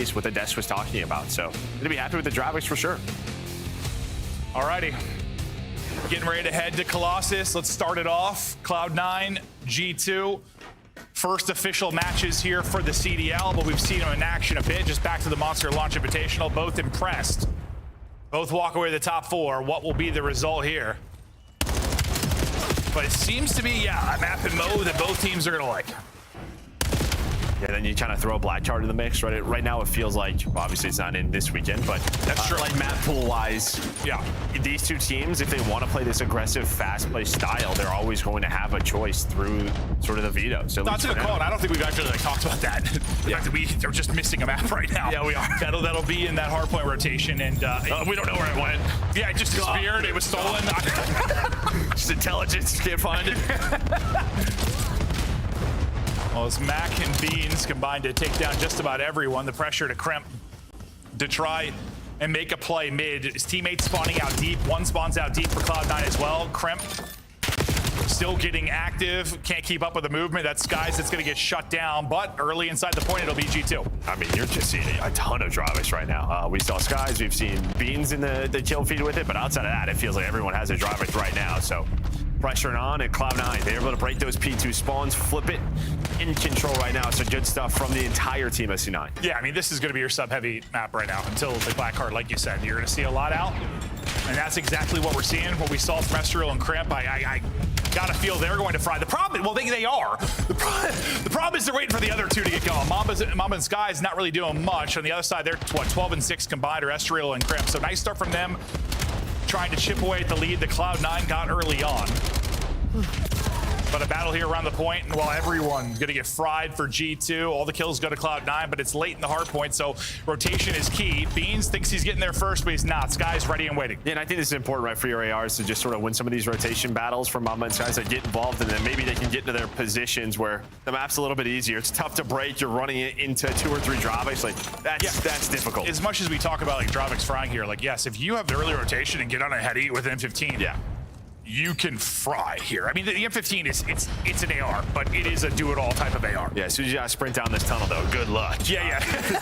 is what the desk was talking about. So gonna be happy with the Dravix for sure. Alrighty, getting ready to head to Colossus. Let's start it off. Cloud9, G2. First official matches here for the CDL, but we've seen them in action a bit. Just back to the Monster Launch Invitational. Both impressed. Both walk away to the top 4. What will be the result here? But it seems to be, yeah, a map and mode that both teams are going to like. Yeah, then you kind of throw a black card in the mix, right? Right now it feels like, well, obviously it's not in this weekend, but that's true. Like map pool wise, yeah, these two teams, if they want to play this aggressive, fast play style, they're always going to have a choice through sort of the veto. So that's a good call, and I don't think we've actually talked about that. The fact that they're just missing a map right now. Yeah, we are. That'll be in that hardpoint rotation, and we don't know where it went. Yeah, it just disappeared. It was stolen. Just intelligence, can't find it. Well, as Mac and Beans combined to take down just about everyone, the pressure to Crimp to try and make a play mid. His teammates spawning out deep. One spawns out deep for Cloud9 as well. Crimp still getting active. Can't keep up with the movement. That's Skies that's going to get shut down. But early inside the point, it'll be G2. I mean, you're just seeing a ton of Dravix right now. We saw Skies. We've seen Beans in the kill feed with it. But outside of that, it feels like everyone has a Dravix right now. So pressuring on at Cloud9. They're able to break those P2 spawns, flip it in control right now. So good stuff from the entire team of C9. Yeah, I mean, this is going to be your sub-heavy map right now until the black card, like you said. You're going to see a lot out, and that's exactly what we're seeing, what we saw from Estriel and Cramp. I got to feel they're going to fry. The problem, well, they are. The problem is they're waiting for the other two to get going. Mamba and Sky is not really doing much. On the other side, they're, what, 12 and 6 combined, or Estriel and Cramp. So nice start from them, trying to chip away at the lead that Cloud9 got early on. But a battle here around the point, and while everyone's going to get fried for G2, all the kills go to Cloud9, but it's late in the hard point, so rotation is key. Beans thinks he's getting there first, but he's not. Sky's ready and waiting. Yeah, and I think this is important, right, for your ARs to just sort of win some of these rotation battles for Mamba and Skies that get involved, and then maybe they can get into their positions where the map's a little bit easier. It's tough to break. You're running it into 2 or 3 Dravix. Like, that's difficult. As much as we talk about, like, Dravix frying here, like, yes, if you have the early rotation and get on a heady with M15, yeah, you can fry here. I mean, the M15 it's an AR, but it is a do-it-all type of AR. Yeah, as soon as you gotta sprint down this tunnel, though, good luck. Yeah.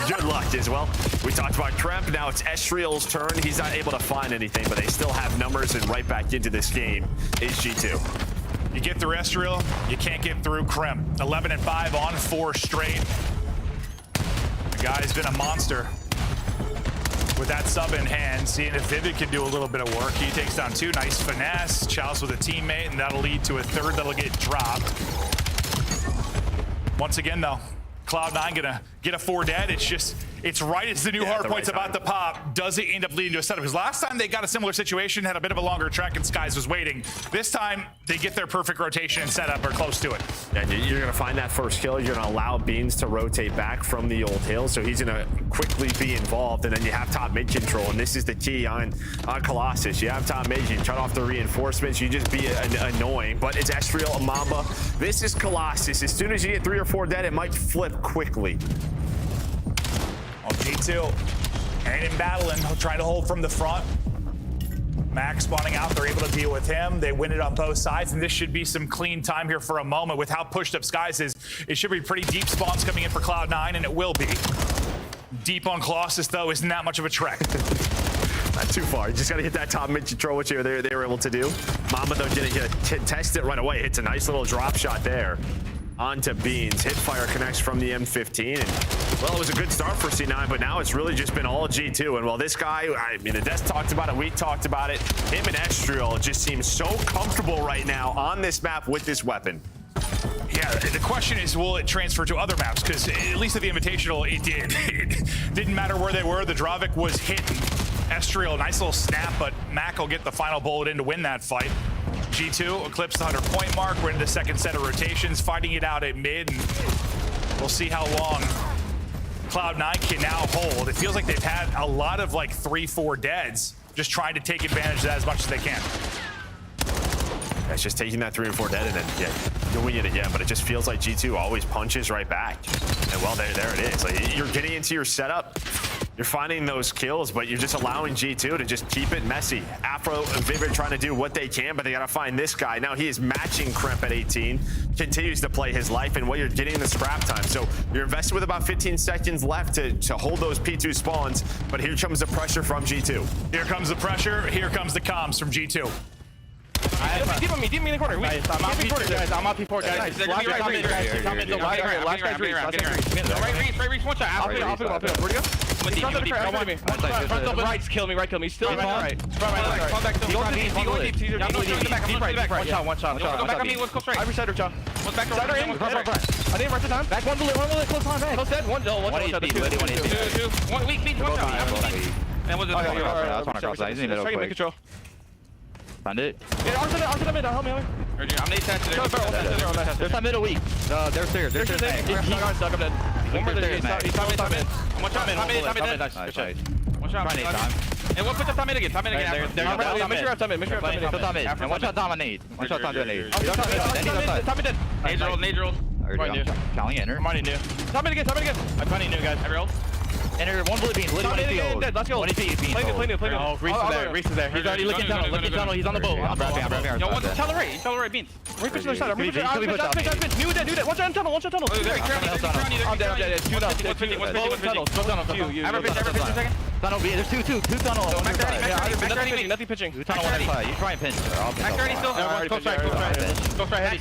Good luck as well. We talked about Kremp. Now it's Estriel's turn. He's not able to find anything, but they still have numbers, and right back into this game is G2. You get through Estriel, you can't get through Kremp. 11 and 5 on 4 straight. The guy's been a monster with that sub in hand, seeing if Vivid can do a little bit of work. He takes down 2, nice finesse, chows with a teammate, and that'll lead to a 3rd that'll get dropped. Once again, though, Cloud9 gonna get a 4 dead. It's right as the new hard point's about to pop. Does it end up leading to a setup? Because last time they got a similar situation, had a bit of a longer trek, and Skies was waiting. This time, they get their perfect rotation and setup, or close to it. Yeah, you're gonna find that first kill. You're gonna allow Beans to rotate back from the old hill, so he's gonna quickly be involved, and then you have top mid control, and this is the key on Colossus. You have top mid, you can shut off the reinforcements, you just be annoying, but it's Estriel and Mamba. This is Colossus. As soon as you get 3 or 4 dead, it might flip quickly. G2 ain't in battling, trying to hold from the front. Max spawning out, they're able to deal with him. They win it on both sides, and this should be some clean time here for a moment. With how pushed up Skies is, it should be pretty deep spawns coming in for Cloud9, and it will be. Deep on Colossus, though, isn't that much of a trek. Not too far. You just got to hit that top mid control, which they were able to do. Mamba, though, didn't test it right away. It's a nice little drop shot there. Onto Beans. Hitfire connects from the M15. And, well, it was a good start for C9, but now it's really just been all G2. And while this guy, I mean, the desk talked about it, we talked about it. Him and Estriel just seem so comfortable right now on this map with this weapon. Yeah, the question is, will it transfer to other maps? Because at least at the Invitational, it did. It didn't matter where they were. The Dravik was hitting. Estriel, nice little snap, but Mac will get the final bullet in to win that fight. G2 eclipsed the 100-point mark. We're into the second set of rotations, fighting it out at mid, and we'll see how long Cloud9 can now hold. It feels like they've had a lot of like 3-4 deads, just trying to take advantage of that as much as they can. It's just taking that 3 and 4 dead and then doing it again, but it just feels like G2 always punches right back. And well, there it is. Like, you're getting into your setup. You're finding those kills, but you're just allowing G2 to just keep it messy. Afro and Vivid trying to do what they can, but they got to find this guy. Now he is matching Kremp at 18, continues to play his life, and what you're getting the scrap time. So you're invested with about 15 seconds left to hold those P2 spawns, but here comes the pressure from G2. Here comes the pressure. Here comes the comms from G2. Deep on me in the corner. I'm on P4, guys. I'm on P4, guys. Last guy's right reach, one shot. I'll put him. Where'd he go? Right, kill me. He's still right. Come back to one shot. Go back on me, what's close right? Every side, John. What's back to right? I didn't rush the time. Back one bullet, close time, back. Close dead, one shot. One weak, one shot. And what's the control. Found it. Yeah, onto the mid, help me. I'm nade attached to There's some middle weak. There's stairs. There's stairs. I'm dead. One more there. He's top mid. One shot, top mid. Nice. One shot, time. And one push up top mid again. Make sure you have top mid. And one shot dominate. One shot dominate. Top mid dead. Nade rolled. Calling enter. I'm already new. Top mid again. I'm funny new, guys. I rolled. Enter one bullet bean. Literally field. Let's go. One bean. Play new. Oh, Reese is there. He's already looking tunnel. He's on the boat. I'm wrapping. Yo, tell the right beans. We're pushing the side. New dead. One shot tunnel. I'm dead. Two tunnel. Tunnel B. There's two tunnel. Nothing pitching. You try and pinch. Max already still. Close right.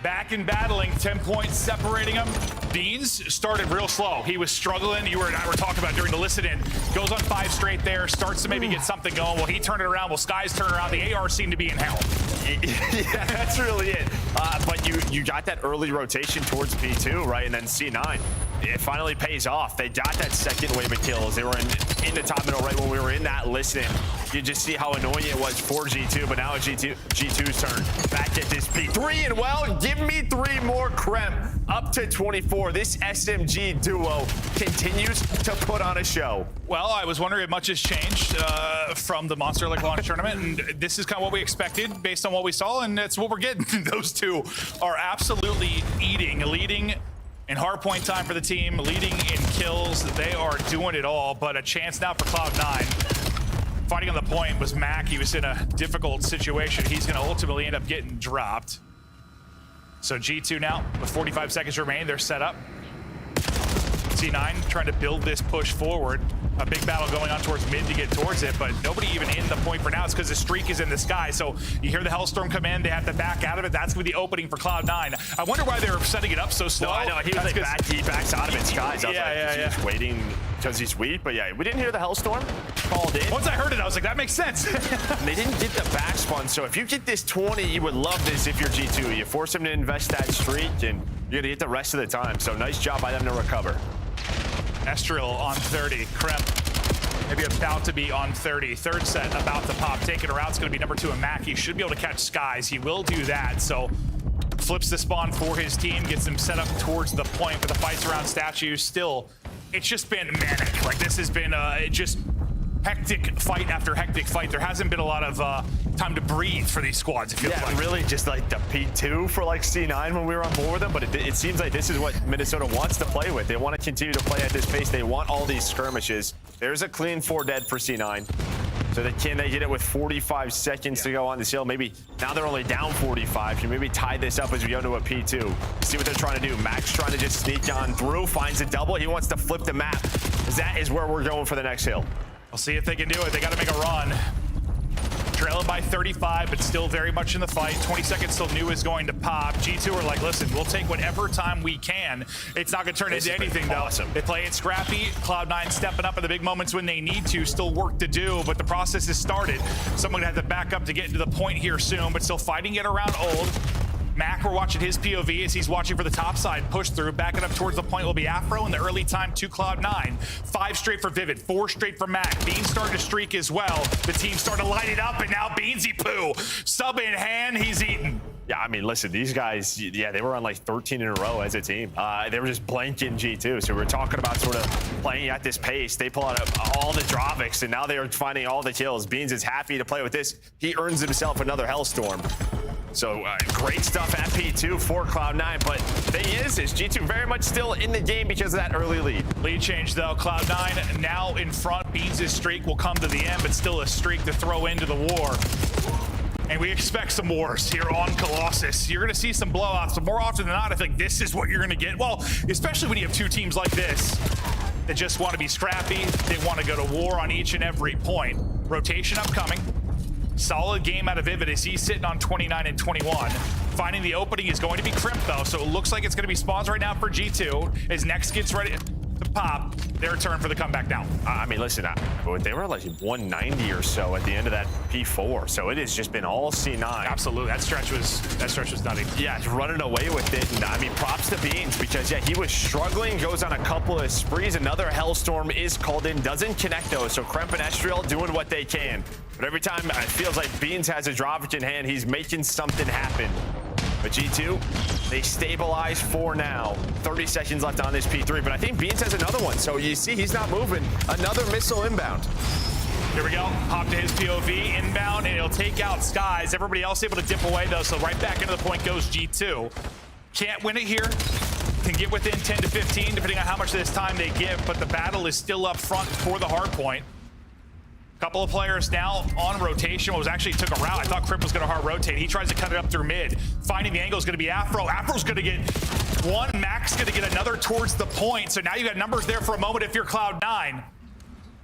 Back in battling, 10 points separating them. Beans started real slow. He was struggling. You and I were talking about during the listen-in. Goes on 5 straight there, starts to maybe get something going. Well, he turned it around. Well, Sky's turned around. The AR seemed to be in hell. Yeah, that's really it. But you got that early rotation towards P2, right? And then C9. It finally pays off. They got that second wave of kills. They were in the top middle right when we were in that listen. You just see how annoying it was for G2, but now it's G2's turn. Back at this P3, and well, give me 3 more Kremp. Up to 24. This SMG duo continues to put on a show. Well, I was wondering if much has changed from the Monster Lake launch tournament, and this is kind of what we expected based on what we saw, and that's what we're getting. Those two are absolutely leading in hardpoint time for the team, leading in kills. They are doing it all, but a chance now for Cloud9. Fighting on the point was Mac. He was in a difficult situation. He's going to ultimately end up getting dropped. So G2 now, with 45 seconds remaining, they're set up. C9 trying to build this push forward. A big battle going on towards mid to get towards it, but nobody even in the point for now. It's because the streak is in the sky. So you hear the Hellstorm come in, they have to back out of it. That's going to be the opening for Cloud9. I wonder why they were setting it up so slow. No, I know. He was like he backs out of it. Skies. He's waiting because he's weak. But yeah, we didn't hear the Hellstorm called in. Once I heard it, I was like, that makes sense. They didn't get the backspun. So if you get this 20, you would love this if you're G2. You force him to invest that streak, and you're going to get the rest of the time. So nice job by them to recover. Estrel on 30. Kremp maybe about to be on 30. Third set about to pop. Taking her out. It's going to be number 2 and Mac. He should be able to catch Skies. He will do that. So flips the spawn for his team. Gets them set up towards the point for the fights around statues. Still, it's just been manic. Like, this has been just hectic fight after hectic fight. There hasn't been a lot of time to breathe for these squads. It feels like. Really just like the P2 for like C9 when we were on board with them, but it seems like this is what Minnesota wants to play with. They want to continue to play at this pace. They want all these skirmishes. There's a clean 4 dead for C9. So can they get it with 45 seconds to go on this hill? Maybe now they're only down 45. You maybe tie this up as we go to a P2. See what they're trying to do. Max trying to just sneak on through, finds a double. He wants to flip the map. That is where we're going for the next hill. We'll see if they can do it. They got to make a run. Trailing by 35, but still very much in the fight. 20 seconds till new is going to pop. G2 are like, listen, we'll take whatever time we can. It's not going to turn into anything, though. Awesome. They play it scrappy. Cloud9 stepping up in the big moments when they need to. Still work to do, but the process has started. Someone had to back up to get into the point here soon, but still fighting it around old. Mac, we're watching his POV as he's watching for the top side push through. Backing up towards the point will be Afro in the early time to Cloud9. 5 straight for Vivid, 4 straight for Mac. Beans starting to streak as well. The team starting to light it up, and now Beansy Poo. Sub in hand, he's eating. Yeah, I mean, listen, these guys, yeah, they were on like 13 in a row as a team. They were just blanking G2. So we're talking about sort of playing at this pace. They pull out all the Drovics, and now they are finding all the kills. Beans is happy to play with this. He earns himself another Hellstorm. So great stuff at P2 for Cloud9, but the thing is G2 very much still in the game because of that early lead. Lead change though, Cloud9 now in front. Beans' streak will come to the end, but still a streak to throw into the war. And we expect some wars here on Colossus. You're gonna see some blowouts, but more often than not, I think this is what you're gonna get. Well, especially when you have two teams like this that just wanna be scrappy, they wanna go to war on each and every point. Rotation upcoming. Solid game out of Vivid as he's sitting on 29 and 21. Finding the opening is going to be Crimp though, so it looks like it's going to be spawns right now for G2 as Next gets ready to pop. Their turn for the comeback now. I mean, listen, they were like 190 or so at the end of that P4, so it has just been all C9. Absolutely, that stretch was nutty. Yeah, it's running away with it, and I mean, props to Beans because yeah, he was struggling, goes on a couple of sprees. Another Hellstorm is called in, doesn't connect though, so Kremp and Estriel doing what they can. But every time it feels like Beans has a Dropkick in hand, he's making something happen. But G2, they stabilize for now. 30 seconds left on this P3, but I think Beans has another one. So you see he's not moving. Another missile inbound. Here we go, hop to his POV, inbound, and he'll take out Skies. Everybody else able to dip away though, so right back into the point goes G2. Can't win it here. Can get within 10 to 15, depending on how much of this time they give, but the battle is still up front for the hard point. Couple of players now on rotation. What was actually took a route. I thought Crip was going to hard rotate. He tries to cut it up through mid. Finding the angle is going to be Afro. Afro's going to get one. Mac's going to get another towards the point. So now you got numbers there for a moment if you're Cloud9.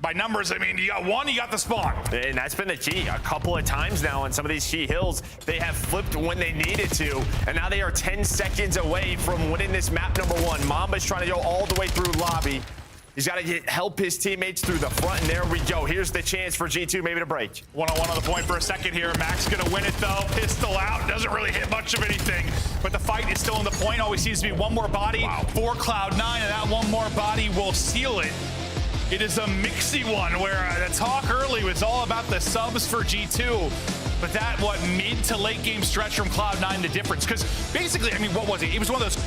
By numbers, I mean, you got one, you got the spawn. And that's been the key. A couple of times now on some of these key hills, they have flipped when they needed to. And now they are 10 seconds away from winning this map number one. Mamba's trying to go all the way through lobby. He's got to help his teammates through the front, and there we go. Here's the chance for G2 maybe to break. One-on-one on the point for a second here. Mac's gonna win it though. Pistol out, doesn't really hit much of anything. But the fight is still in the point. Always seems to be one more body for Cloud9, and that one more body will seal it. It is a mixy one where the talk early was all about the subs for G2. But that, mid to late game stretch from Cloud9, the difference. Because basically, I mean, what was it? It was one of those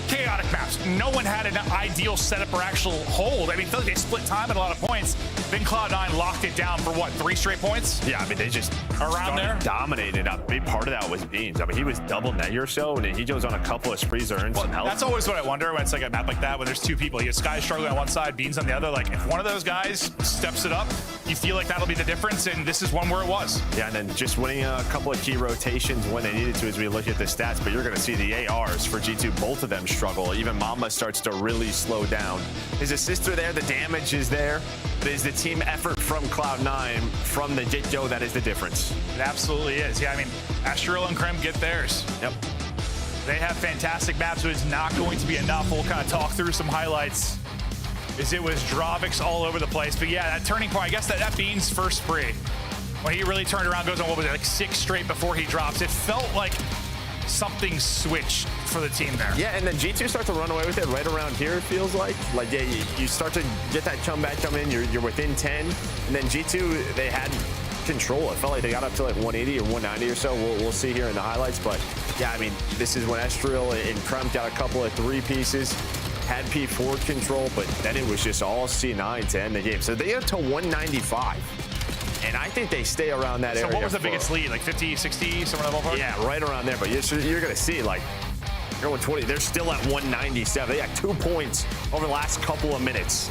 chaotic maps. No one had an ideal setup or actual hold. I mean, I feel like they split time at a lot of points. Then Cloud9 locked it down for what, 3 straight points? Yeah, I mean, they just around there dominated. A big part of that was Beans. I mean, he was double net or so, and then he goes on a couple of sprees to earn some health. That's always what I wonder when it's like a map like that, when there's two people. You have Sky struggling on one side, Beans on the other. Like, if one of those guys steps it up, you feel like that'll be the difference, and this is one where it was. Yeah, and then just winning a couple of key rotations when they needed to as we look at the stats, but you're going to see the ARs for G2, both of them struggle. Even Mamba starts to really slow down. His assister there, the damage is there. But is the team effort from Cloud9 from the get-go that is the difference. It absolutely is. Yeah, I mean, Astriel and Krem get theirs. Yep. They have fantastic maps, so it's not going to be enough. We'll kind of talk through some highlights as it was Dravix all over the place. But yeah, that turning point, I guess that Beans' first spree, when he really turned around, goes on, what was it, like 6 straight before he drops. It felt like something switched for the team there. Yeah, and then G2 starts to run away with it right around here, it feels like. Like, yeah, you start to get that comeback come in, you're within 10, and then G2, they had control. It felt like they got up to like 180 or 190 or so. We'll see here in the highlights, but yeah, I mean, this is when Estriel and Kremp got a couple of 3 pieces, had P4 control, but then it was just all C9 to end the game. So they got to 195. And I think they stay around that area. So what was the biggest lead? Like 50, 60, somewhere in that ballpark? Yeah, right around there. But you're going to see, like, you're 120. They're still at 197. They got 2 points over the last couple of minutes.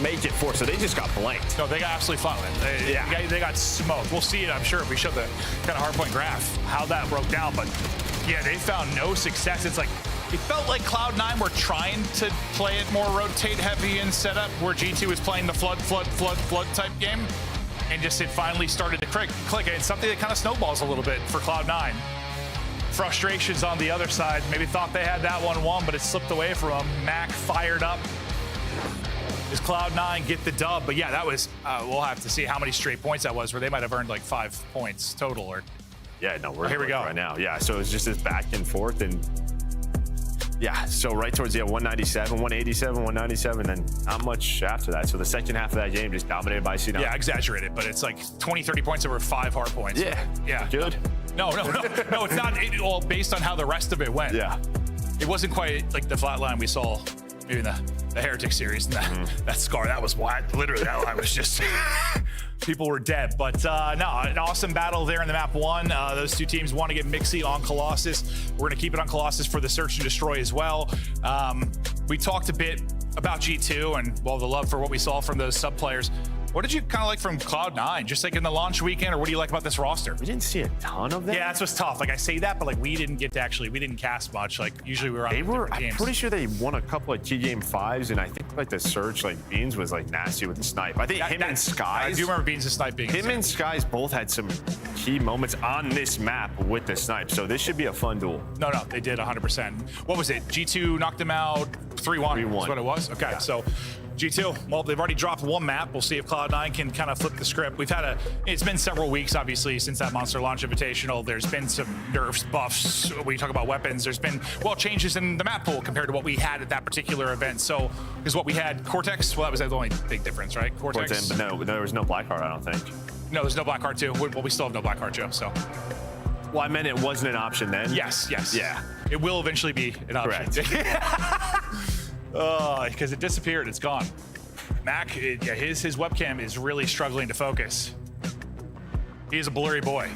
Make it 4. So they just got blanked. No, they got absolutely flatlined. They got smoked. We'll see it, I'm sure, if we show the kind of hardpoint graph, how that broke down. But yeah, they found no success. It's like, it felt like Cloud9 were trying to play it more rotate heavy and setup, where G2 was playing the flood type game. And just it finally started to click. And it's something that kind of snowballs a little bit for Cloud9. Frustrations on the other side. Maybe thought they had that one won, but it slipped away from them. Mac fired up. Does Cloud9 get the dub? But yeah, that was, we'll have to see how many straight points that was, where they might have earned like 5 points total. Or yeah, no, we're here we go right now. Yeah, so it's just this back and forth, and yeah, so right towards the 197, 187, 197, and not much after that. So the second half of that game just dominated by C9. Yeah, exaggerated, but it's like 20, 30 points over 5 hard points. Yeah, yeah, good. No, it's not all based on how the rest of it went. Yeah, it wasn't quite like the flat line we saw maybe in the Heretic series, that scar, that was wild. Literally, I was just, people were dead. But no, an awesome battle there in the map 1. Those two teams want to get Mixie on Colossus. We're going to keep it on Colossus for the search and destroy as well. We talked a bit about G2 and, well, the love for what we saw from those sub players. What did you kind of like from Cloud9? Just like in the launch weekend, or what do you like about this roster? We didn't see a ton of them. Yeah, that's what's tough. Like I say that, but like we didn't get to actually, we didn't cast much. Like usually we were on I'm games. pretty sure they won a couple of key game 5s, and I think like the search, like Beans was like nasty with the snipe. I think him and Skies. I do remember Beans' snipe being Him and Skies both had some key moments on this map with the snipe, so this should be a fun duel. No, they did 100%. What was it? G2 knocked them out 3-1. 3-1. That's what it was? Okay, yeah. So G2, well, they've already dropped one map. We'll see if Cloud9 can kind of flip the script. It's been several weeks, obviously, since that Monster Launch Invitational. There's been some nerfs, buffs. When you talk about weapons, there's been, well, changes in the map pool compared to what we had at that particular event. So, because what we had, Cortex, well, that was the only big difference, right? Cortex. But no, there was no Blackheart, I don't think. No, there's no Blackheart too. Well, we still have no Blackheart, Joe, so. Well, I meant it wasn't an option then. Yes. Yeah. It will eventually be an option. Because it disappeared, it's gone. Mac, his webcam is really struggling to focus. He's a blurry boy.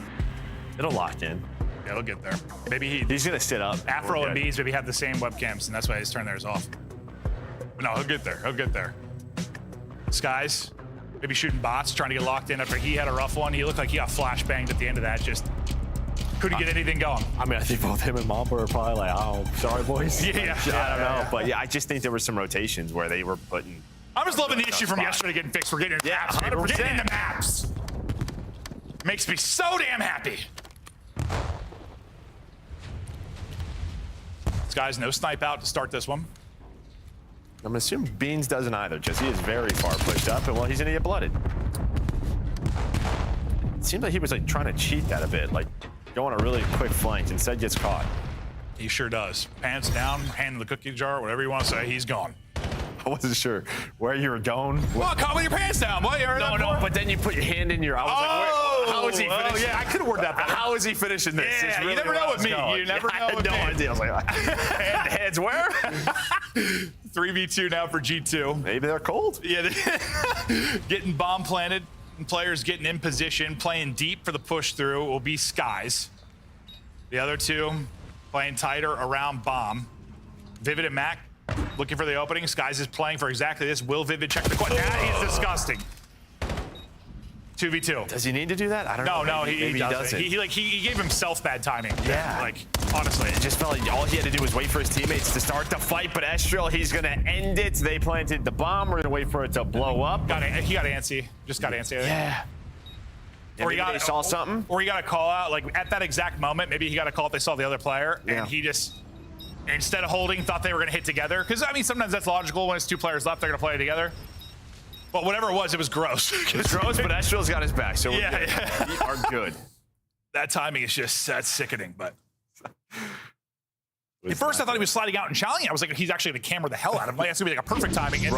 It'll lock in. Yeah, he'll get there. Maybe he's gonna sit up. Afro and Bees maybe have the same webcams, and that's why he's turned theirs off. But no, he'll get there. He'll get there. Skies, maybe shooting bots, trying to get locked in after he had a rough one. He looked like he got flashbanged at the end of that. Just couldn't get anything going. I mean, I think both him and Mamba are probably like, oh, sorry, boys. Yeah. I don't know. But yeah, I just think there were some rotations where they were putting. I was loving the issue from yesterday getting fixed. We're getting into maps. 100%. We're getting into maps. Makes me so damn happy. This guy's no snipe out to start this one. I'm assuming Beans doesn't either, just he is very far pushed up, and well, he's gonna get blooded. It seemed like he was like trying to cheat that a bit, like going a really quick flank, instead gets caught. He sure does. Pants down, hand in the cookie jar, whatever you want to say, he's gone. I wasn't sure where you were going. Well, caught with your pants down, boy. No, but then you put your hand in your. I was like, how is he finishing? Yeah, I could have worded that better. How is he finishing this? Yeah, really you never know with me. You never know with me. I had no idea. I was like, hands where? 3v2 now for G2. Maybe they're cold. Yeah, getting bomb planted, and players getting in position, playing deep for the push through will be Skies. The other two playing tighter around bomb. Vivid and Mac looking for the opening. Skies is playing for exactly this. Will Vivid check the quad? That is disgusting. 2v2. Does he need to do that? I don't know. No, maybe he doesn't. He gave himself bad timing. Yeah. Like, honestly. It just felt like all he had to do was wait for his teammates to start the fight, but Estrel, he's going to end it. They planted the bomb. We're going to wait for it to blow up. He got antsy. Just got antsy. Yeah. Or they saw something. Or he got a call out, like, at that exact moment, maybe he got a call if they saw the other player, yeah. And he just, instead of holding, thought they were going to hit together. Because, I mean, sometimes that's logical. When it's two players left, they're going to play together. But whatever it was gross. It's gross, but Estrel's got his back, so we're good. Yeah. We are good. That timing is just, that's sickening, but. At first, I thought he was sliding out and challenging. I was like, he's actually going to camera the hell out of him. Like, that's going to be like a perfect timing. And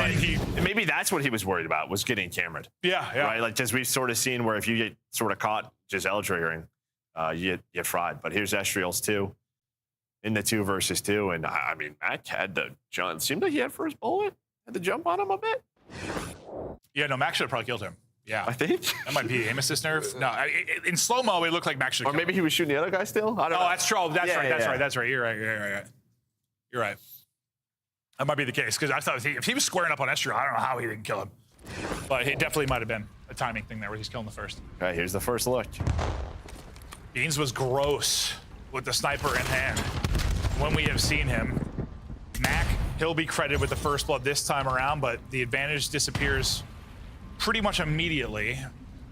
then maybe that's what he was worried about, was getting cameraed. Yeah. Right? Like, just we've sort of seen where if you get sort of caught just L triggering, you get fried. But here's Estrel's 2 in the 2 versus 2. And I mean, Mac had the jump. Seemed like he had first bullet. Had the jump on him a bit. Yeah, no, Mac should have probably killed him. Yeah. I think. That might be aim assist nerf. No, in slow-mo, it looked like Mac should have killed him. Or maybe he was shooting the other guy still? I don't know. Oh, that's true. That's right. You're right. That might be the case, because I thought if he was squaring up on Estrel, I don't know how he didn't kill him. But it definitely might have been a timing thing there where he's killing the first. Okay, here's the first look. Beans was gross with the sniper in hand when we have seen him. Mac, he'll be credited with the first blood this time around, but the advantage disappears pretty much immediately.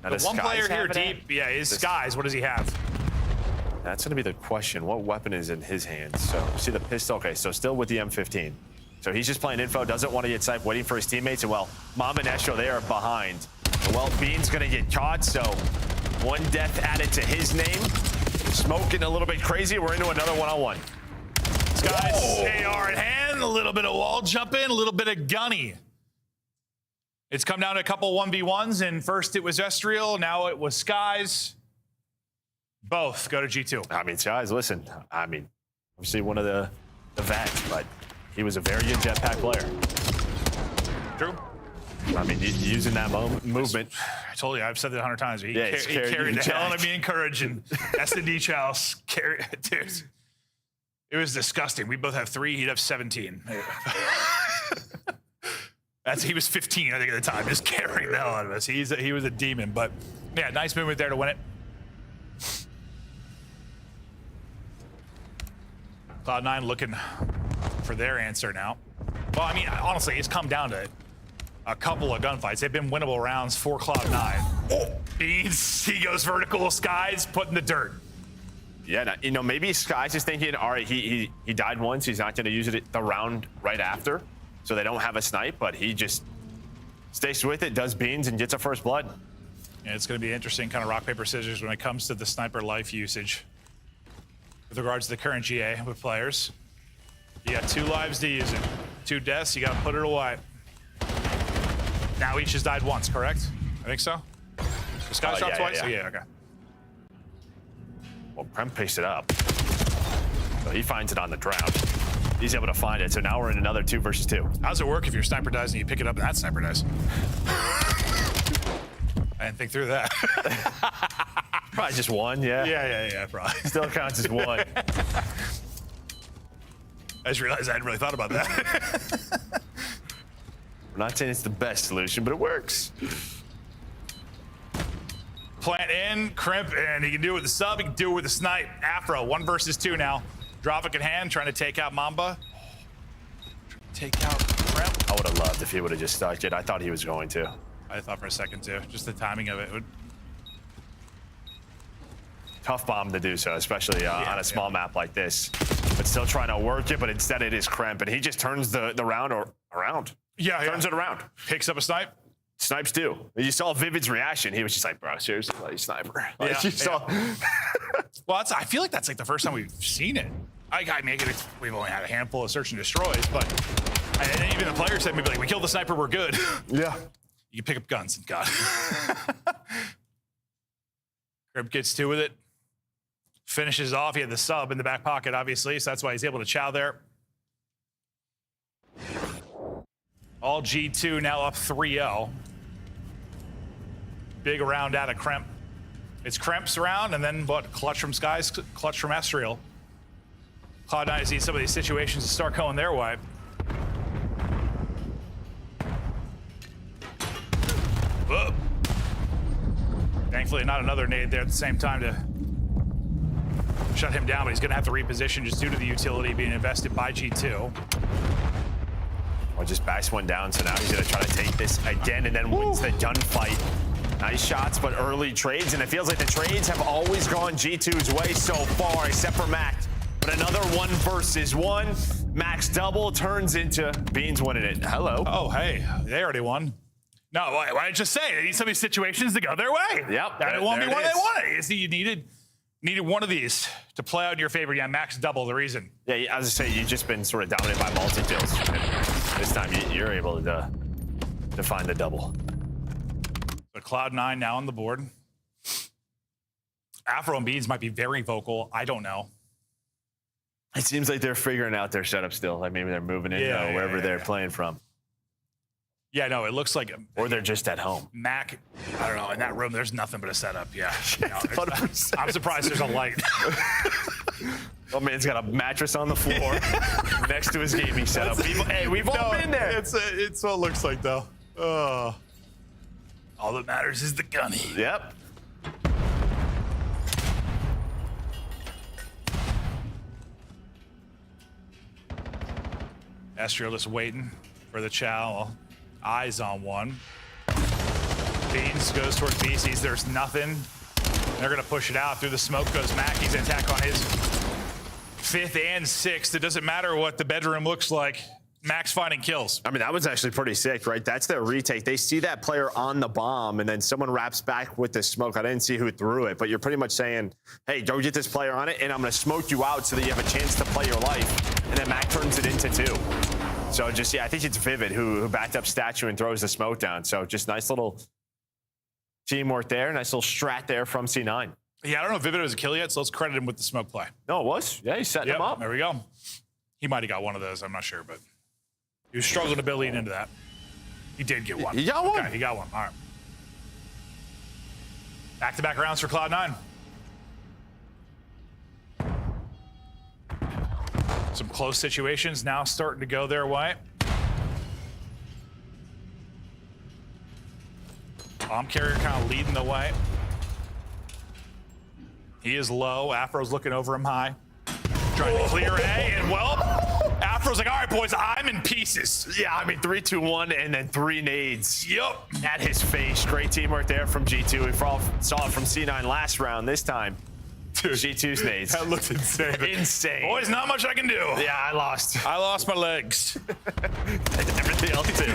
Now, the one player here deep, is Skies. What does he have? That's going to be the question. What weapon is in his hands? So, see the pistol? Okay, so still with the M15. So he's just playing info, doesn't want to get sniped, waiting for his teammates. And, well, Mom and Estrel, they are behind. Well, Bean's going to get caught, so one death added to his name. Smoking a little bit crazy. We're into another one-on-one. Skies, AR in hand, a little bit of wall jumping, a little bit of gunny. It's come down to a couple 1v1s, and first it was Estrel, now it was Skies. Both go to G2. I mean, Skies, listen, I mean, obviously one of the vets, but he was a very good jetpack player. True. I mean, using that movement. I told you, I've said that 100 times. He, Yeah, he carried the hell out of me in courage, and S&D Chalice carried it. Dude, it was disgusting. We both have 3. He'd have 17. He was 15, I think, at the time, just carrying the hell out of us. He was a demon, but yeah, nice movement there to win it. Cloud9 looking for their answer now. Well, I mean, honestly, it's come down to a couple of gunfights. They've been winnable rounds for Cloud9. Oh, Beans, he goes vertical. Skies put in the dirt. Yeah, you know, maybe Skies is thinking, all right, he died once. He's not going to use it the round right after, so they don't have a snipe, but he just stays with it, does Beans, and gets a first blood. Yeah, it's going to be interesting kind of rock, paper, scissors when it comes to the sniper life usage with regards to the current GA with players. You got 2 lives to use it. 2 deaths, you got to put it away. Now each has died once, correct? I think so. The Skies dropped twice? Yeah, okay. Well, Prem picks it up. So he finds it on the ground. He's able to find it. So now we're in another 2 versus 2. How does it work if your sniper dies and you pick it up and that sniper dies? I didn't think through that. Probably just 1, yeah. Yeah, probably. Still counts as 1. I just realized I hadn't really thought about that. I'm not saying it's the best solution, but it works. Plant in, crimp, and he can do it with the sub, he can do it with the snipe. Afro, 1 versus 2 now. Dravik in hand, trying to take out Mamba. Take out Crimp. I would have loved if he would have just stuck it. I thought he was going to. I thought for a second too, just the timing of it. Tough bomb to do so, especially on a small map like this. But still trying to work it, but instead it is Crimp, and he just turns the round around. Yeah, turns it around. Picks up a snipe. Snipes do. You saw Vivid's reaction. He was just like, bro, seriously, like, sniper. Like, you saw. Well, I feel like that's like the first time we've seen it. I mean, we've only had a handful of search and destroys, but and even the players said maybe like, we killed the sniper, we're good. Yeah. You can pick up guns and God. Crib gets 2 with it. Finishes off. He had the sub in the back pocket, obviously, so that's why he's able to chow there. All G2 now up 3-0. Big round out of Kremp. It's Kremp's round, and then what? Clutch from Skies, clutch from Estriel. Cloud9 has seen some of these situations to start going their way. Whoa. Thankfully, not another nade there at the same time to shut him down, but he's going to have to reposition just due to the utility being invested by G2. Or just backs 1 down, so now he's going to try to take this again and then wins the gunfight. Nice shots, but early trades, and it feels like the trades have always gone G2's way so far, except for Max. But another 1 versus 1. Max double turns into Beans winning it. Hello. Oh, hey, they already won. No, why did I just say? They need some of these situations to go their way. Yep. That won't be what they wanted. You see, you needed one of these to play out in your favor. Yeah, Max double, the reason. Yeah, as I say, you've just been sort of dominated by multi-kills. This time you're able to find the double. But Cloud9 now on the board. Afro and Beans might be very vocal. I don't know. It seems like they're figuring out their setup still. Like maybe they're moving in wherever they're playing from. Yeah, no, it looks like... Or they're just at home. Mac, I don't know, in that room, there's nothing but a setup, yeah. No, 100%. I'm surprised there's a light. Oh, man's got a mattress on the floor next to his gaming setup. We've all been there. It's what it looks like, though. All that matters is the gunny. Yep. Estriel just waiting for the chow. Eyes on 1. Beans goes towards B, sees there's nothing. They're gonna push it out. Through the smoke goes Mac. He's gonna attack on his 5th and 6th. It doesn't matter what the bedroom looks like. Max finding kills. I mean, that was actually pretty sick, right? That's their retake. They see that player on the bomb, and then someone wraps back with the smoke. I didn't see who threw it, but you're pretty much saying, hey, go get this player on it, and I'm going to smoke you out so that you have a chance to play your life. And then Mac turns it into 2. So just, yeah, I think it's Vivid who backed up Statue and throws the smoke down. So just nice little teamwork there. Nice little strat there from C9. Yeah, I don't know if Vivid was a kill yet, so let's credit him with the smoke play. No, it was. Yeah, he's setting him up. There we go. He might have got one of those. I'm not sure, but... He was struggling to build into that. He did get one. He got one. Okay, he got one. All right. Back-to-back rounds for Cloud9. Some close situations now starting to go their way. Bomb carrier kind of leading the way. He is low. Afro's looking over him high. Trying to clear A, and well, Afro's like, all right, boys, I'm in pieces. Yeah, I mean, 3, 2, 1, and then 3 nades. Yup. At his face. Great teamwork there from G2. We saw it from C9 last round. This time, Dude, G2's nades. that looked insane. Insane. Boys, not much I can do. Yeah, I lost. I lost my legs. Everything else, too.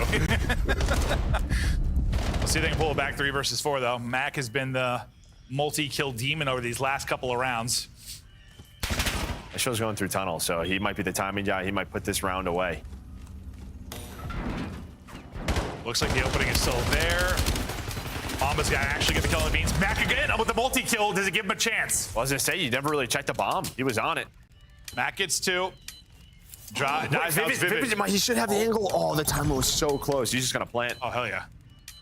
Let's see if they can pull it back 3 versus 4, though. Mac has been the multi-kill demon over these last couple of rounds. That show's going through tunnel, so he might be the timing guy. He might put this round away. Looks like the opening is still there. Mamba's got to actually get the kill on the beans. Mac again with the multi-kill. Does it give him a chance? Well, I was going to say, you never really checked the bomb. He was on it. Mac gets 2. Dives out Vivid. He should have the angle. Oh, the timer was so close. He's just going to plant. Oh, hell yeah.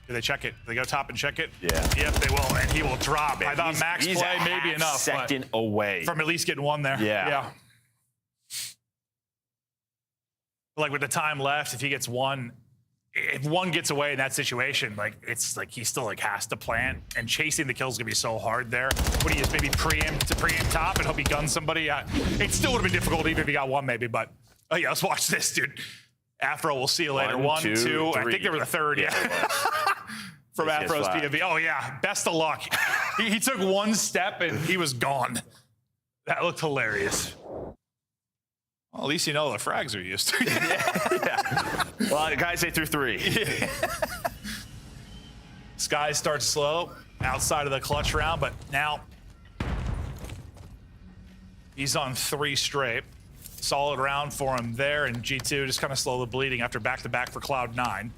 Do they check it? Do they go top and check it? Yeah. Yep, they will, and he will drop. Man, I thought Max he's play a maybe enough. second away from at least getting 1 there. Yeah. Like with the time left, if he gets 1, if 1 gets away in that situation, like it's like he still like has to plant, and chasing the kill's gonna be so hard there. What do you just maybe preempt top and hope he guns somebody? It still would have been difficult even if he got 1 maybe, but oh yeah, let's watch this, dude. Afro, we'll see you later. 1, 2, 3. I think there was a 3rd, yeah. From Afro's POV. Oh yeah, best of luck. He took 1 step and he was gone. That looked hilarious. Well, at least you know the frags are used. Yeah. Well, the guys say through 3. Yeah. Sky starts slow outside of the clutch round, but now he's on 3 straight. Solid round for him there, and G2 just kind of slowly bleeding after back-to-back for Cloud9.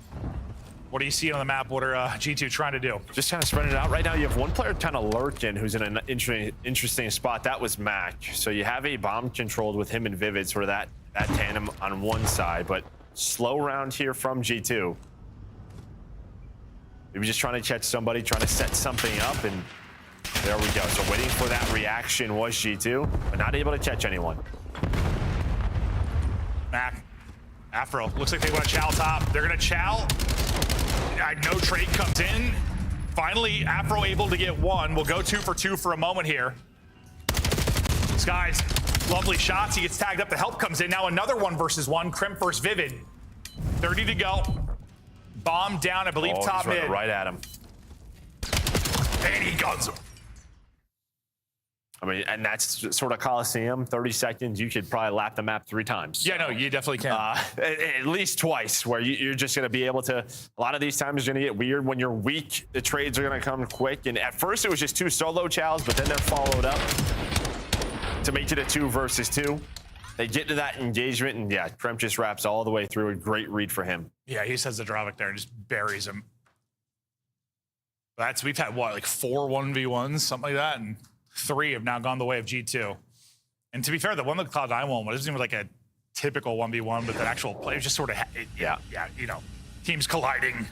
What do you see on the map? What are G2 trying to do? Just kind of spread it out. Right now, you have 1 player kind of lurking who's in an interesting spot. That was Mac. So you have a bomb controlled with him and Vivid, sort of that tandem on one side, but slow round here from G2. Maybe just trying to catch somebody, trying to set something up, and there we go. So waiting for that reaction was G2, but not able to catch anyone. Mac, Afro, looks like they want to chow top. They're going to chow. No trade comes in. Finally, Afro able to get 1. We'll go 2 for 2 for a moment here. Skies, lovely shots. He gets tagged up. The help comes in. Now another 1 versus 1. Crimp versus Vivid. 30 to go. Bomb down, I believe, top mid. Right at him. And he guns him. I mean, and that's sort of Coliseum. 30 seconds, you could probably lap the map 3 times. Yeah, no, you definitely can. At least twice, where you're just going to be able to. A lot of these times are going to get weird. When you're weak, the trades are going to come quick. And at first, it was just 2 solo chows, but then they're followed up to make it a 2 versus 2. They get to that engagement, and yeah, Kremp just wraps all the way through. A great read for him. Yeah, he sends the Drovic there and just buries him. We've had what, like 4 1v1s, something like that, and 3 have now gone the way of G2. And to be fair, the one that Cloud9 won wasn't even like a typical 1v1, but the actual play was just sort of, yeah, you know, teams colliding.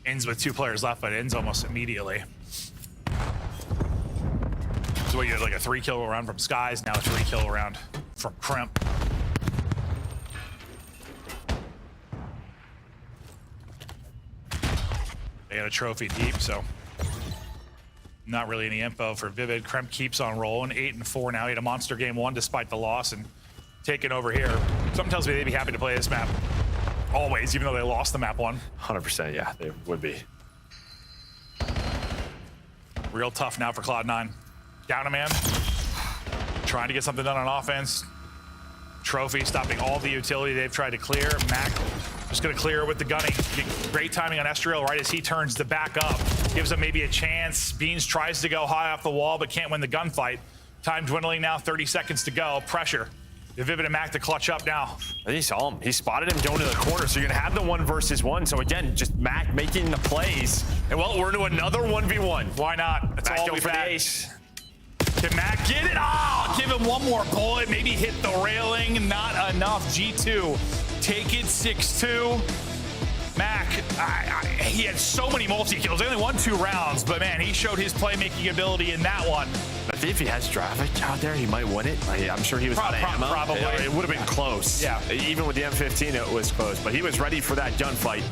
Ends with 2 players left, but it ends almost immediately. So you had like a 3-kill round from Skies, now a 3-kill round from Crimp. They had a trophy deep, so not really any info for Vivid. Kremp keeps on rolling, 8-4 now. He had a monster game 1 despite the loss and taking over here. Something tells me they'd be happy to play this map always, even though they lost the map 1. 100%, yeah, they would be. Real tough now for Cloud9. Down a man, trying to get something done on offense. Trophy stopping all the utility they've tried to clear. Mac just gonna clear it with the gunning. Great timing on Estriel right as he turns to back up. Gives him maybe a chance. Beans tries to go high off the wall, but can't win the gunfight. Time dwindling now, 30 seconds to go. Pressure. The Vivid and Mac to clutch up now. And he saw him. He spotted him going to the corner, so you're gonna have the 1 versus 1. So again, just Mac making the plays. And well, we're into another 1v1. Why not? That's Mac all we've had. ace. Can Mac get it? Oh, give him 1 more bullet. Maybe hit the railing. Not enough. G2 take it 6-2. Mac, he had so many multi-kills. He only won 2 rounds, but man, he showed his playmaking ability in that one. I think if he has traffic out there, he might win it. I'm sure he was out of ammo. Probably. It would have been close. Yeah. Even with the M15, it was close. But he was ready for that gunfight.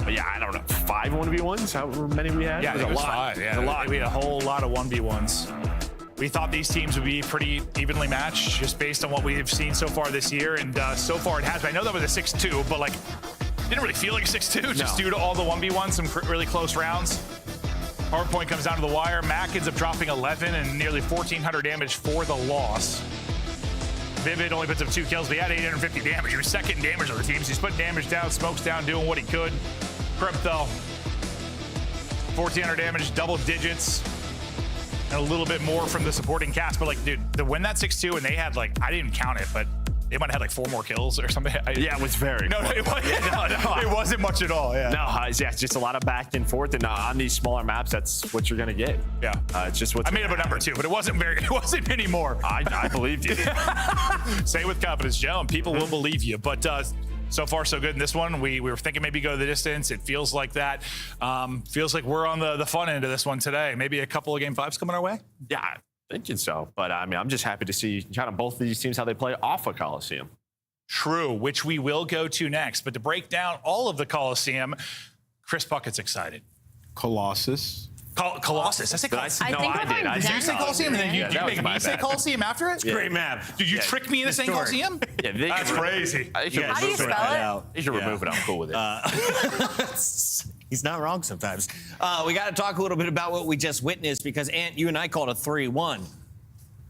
But yeah, I don't know. 5 1v1s? However many we had? Yeah, it was a lot. 5. Yeah, It was a lot. We had a whole lot of 1v1s. We thought these teams would be pretty evenly matched just based on what we've seen so far this year. And so far it has been. I know that was a 6-2, but like, didn't really feel like a 6-2 just due to all the 1v1s, some really close rounds. Hardpoint comes down to the wire. Mac ends up dropping 11 and nearly 1,400 damage for the loss. Vivid only puts up 2 kills, but he had 850 damage. He was second in damage on the teams. He's putting damage down, smokes down, doing what he could. Crimp, though, 1,400 damage, double digits, and a little bit more from the supporting cast. But, like, dude, to win that 6-2, and they had, like, I didn't count it, but they might have had like 4 more kills or something. Yeah, it was very no, it wasn't much at all. Yeah. No, it's just a lot of back and forth, and on these smaller maps, that's what you're gonna get. Yeah, it's just what I made up a number 2, but it wasn't many more. I believed you. Say it with confidence, Joe, and people will believe you. But so far, so good in this one. We were thinking maybe go the distance. It feels like that. Feels like we're on the fun end of this one today. Maybe a couple of game 5s coming our way. Yeah. Thinking so, but I mean, I'm just happy to see kind of both of these teams how they play off of Coliseum. True, which we will go to next. But to break down all of the Coliseum, Chris Bucket's excited. Colossus. Colossus. I said Colossus. No, I did. Did you say Coliseum, and then you make me say Coliseum after it? Yeah. Great map. Did you trick me into saying Coliseum? Yeah, That's crazy. How do you spell it? They should remove it. I'm cool with it. He's not wrong sometimes. We got to talk a little bit about what we just witnessed because, Ant, you and I called a 3-1.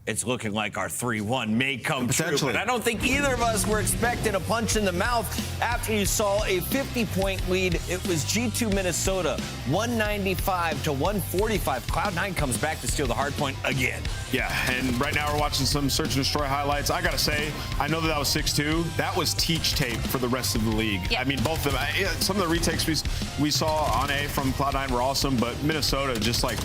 It's looking like our 3-1 may come true, but I don't think either of us were expecting a punch in the mouth after you saw a 50-point lead. It was G2 Minnesota, 195 to 145. Cloud9 comes back to steal the hard point again. Yeah, and right now we're watching some Search and Destroy highlights. I got to say, I know that was 6-2. That was teach tape for the rest of the league. Yeah. I mean, both of them. Some of the retakes we saw on A from Cloud9 were awesome, but Minnesota just like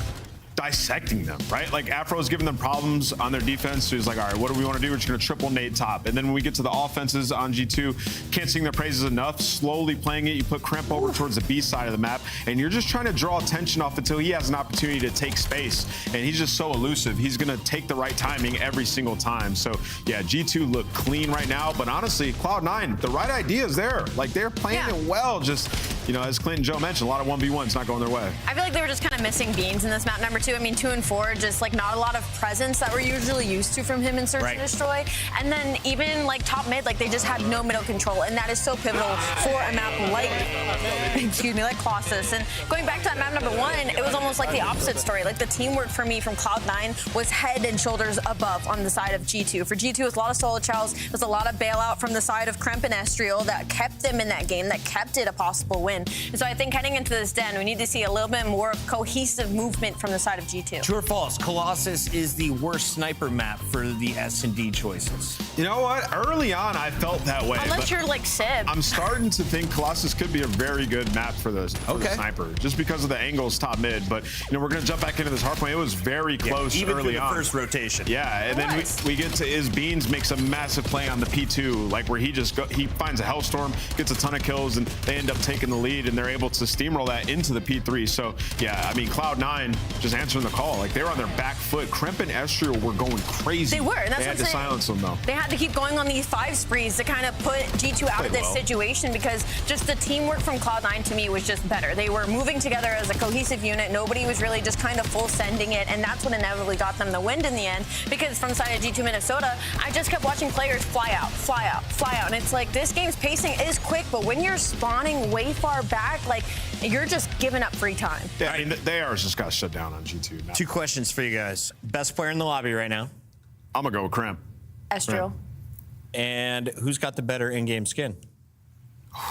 dissecting them, right? Like Afro's giving them problems on their defense. So he's like, all right, what do we want to do? We're just going to triple nade top. And then when we get to the offenses on G2, can't sing their praises enough. Slowly playing it, you put Cramp over towards the B side of the map, and you're just trying to draw attention off until he has an opportunity to take space. And he's just so elusive. He's going to take the right timing every single time. So yeah, G2 look clean right now, but honestly, Cloud9, the right idea is there. Like they're playing it well. Just, you know, as Clint and Joe mentioned, a lot of 1v1s not going their way. I feel like they were just kind of missing beans in this map number 2. I mean, 2 and 4, just like not a lot of presence that we're usually used to from him in Search and Destroy. And then even like top mid, like they just had no middle control, and that is so pivotal for a map like, like Colossus. And going back to that map number 1, it was almost like the opposite story. Like the teamwork for me from Cloud9 was head and shoulders above on the side of G2. For G2, it was a lot of solo chows, it was a lot of bailout from the side of Kremp and Estriel that kept them in that game, that kept it a possible win. And so I think heading into this den, we need to see a little bit more of cohesive movement from the side of G2. True or false? Colossus is the worst sniper map for the S&D choices. You know what? Early on, I felt that way. Unless you're like Sib. I'm starting to think Colossus could be a very good map for the sniper, just because of the angles top mid. But you know, we're gonna jump back into this hardpoint. It was very close even early on. First rotation. Yeah, and then we get to Beans makes a massive play on the P2, like where he finds a Hellstorm, gets a ton of kills, and they end up taking the lead, and they're able to steamroll that into the P3. So yeah, I mean, Cloud9 just answering the call. Like they were on their back foot. Kremp and Estriel were going crazy. They were, and that's they what had to silence them though. They had to keep going on these 5 sprees to kind of put G2 out of this situation, because just the teamwork from Cloud9 to me was just better. They were moving together as a cohesive unit. Nobody was really just kind of full sending it, and that's what inevitably got them the win in the end, because from the side of G2 Minnesota, I just kept watching players fly out, fly out, fly out. And it's like, this game's pacing is quick, but when you're spawning way far back, like, you're just giving up free time. Yeah, I mean, they just got shut down on G2 now. 2 questions for you guys. Best player in the lobby right now? I'm gonna go with Kremp. Estriel. And who's got the better in-game skin?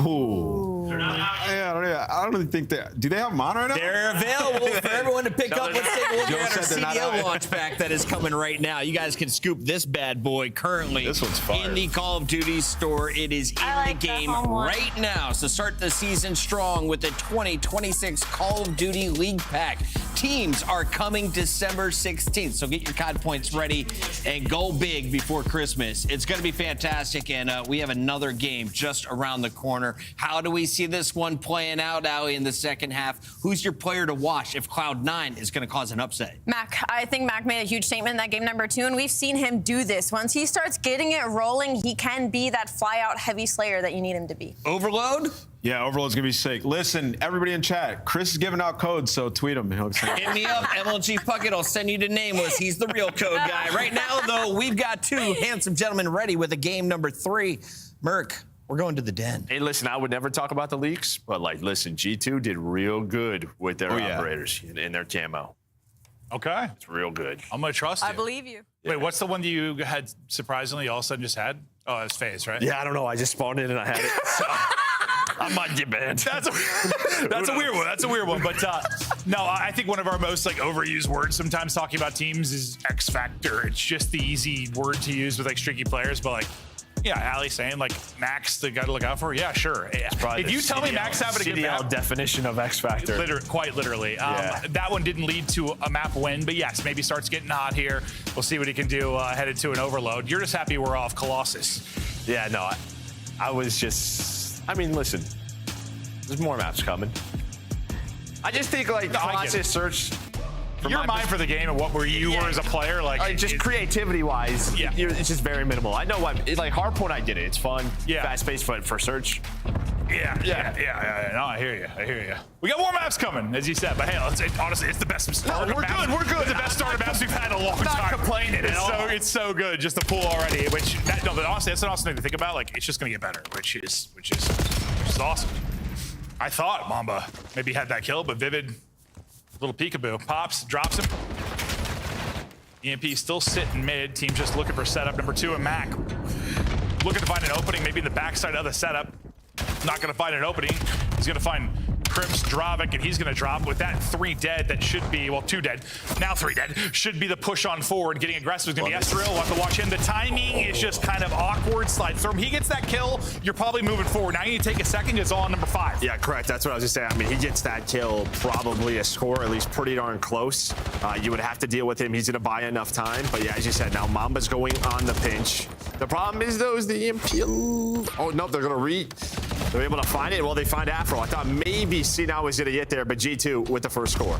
Ooh. I don't really think do they have them on right now? They're available for everyone to pick up. Let's take a look at our CDL launch pack that is coming right now. You guys can scoop this bad boy currently This one's fire. in the Call of Duty store. It is in the game right now. So start the season strong with the 2026 Call of Duty League pack. teams are coming December 16th. So get your COD points ready and go big before Christmas. It's going to be fantastic, and we have another game just around the corner. How do we see this one playing out, Allie, in the second half? Who's your player to watch if Cloud9 is going to cause an upset? Mac. I think Mac made a huge statement in that game number 2, and we've seen him do this. Once he starts getting it rolling, he can be that fly-out heavy slayer that you need him to be. Overload? Yeah, Overload's gonna be sick. Listen, everybody in chat, Chris is giving out codes, so tweet him. Hit me up, MLG Puckett. I'll send you to Nameless. He's the real code guy. Right now, though, we've got 2 handsome gentlemen ready with a game number 3. Merc, we're going to the den. Hey, listen, I would never talk about the leaks, but like, listen, G2 did real good with their operators in their camo. Okay. It's real good. I'm going to trust you. I believe you. Wait, what's the one that you had surprisingly all of a sudden just had? Oh, it's FaZe, right? Yeah, I don't know. I just spawned in and I had it. So I might get banned. That's a weird one. That's a weird one. But no, I think one of our most like overused words sometimes talking about teams is X Factor. It's just the easy word to use with like streaky players. But like, yeah, Ali saying like Max the guy to look out for. Yeah, sure. If you tell me Max having a good map, definition of X Factor. Quite literally. That one didn't lead to a map win, but yes, maybe starts getting hot here. We'll see what he can do headed to an overload. You're just happy we're off Colossus. Yeah, no, I was just. I mean, listen, there's more maps coming. I just think like Colossus search. Your mind for the game and what were you were as a player, like just creativity-wise, it's just very minimal. I know what, like Hardpoint, I get it. It's fun, fast-paced, but for search, yeah. No, I hear you. We got more maps coming, as you said. But hey, honestly, it's the best start. We're good. It's the best start of maps we've had in a long time. Not complaining at all. It's so good, just the pool already. But honestly, that's an awesome thing to think about. Like, it's just gonna get better, which is awesome. I thought Mamba maybe had that kill, but Vivid. Little peekaboo. Pops, drops him. EMP still sitting mid. Team just looking for setup. Number 2 and Mac. Looking to find an opening, maybe in the backside of the setup. Not going to find an opening. He's going to find Crimps, Dravik, and he's going to drop with that 3 dead. That should be, well, 2 dead. Now 3 dead. Should be the push on forward. Getting aggressive is going to be Esriel. We'll have to watch him. The timing is just kind of awkward. Slide through him. He gets that kill. You're probably moving forward. Now you need to take a second. It's all on number 5. Yeah, correct. That's what I was just saying. I mean, he gets that kill, probably a score, at least pretty darn close. You would have to deal with him. He's going to buy enough time. But yeah, as you said, now Mamba's going on the pinch. The problem is, though, is the EMP. Oh, no, they're going to They're able to find it. Well, they find Afro. I thought maybe C-Now was going to get there, but G2 with the first score.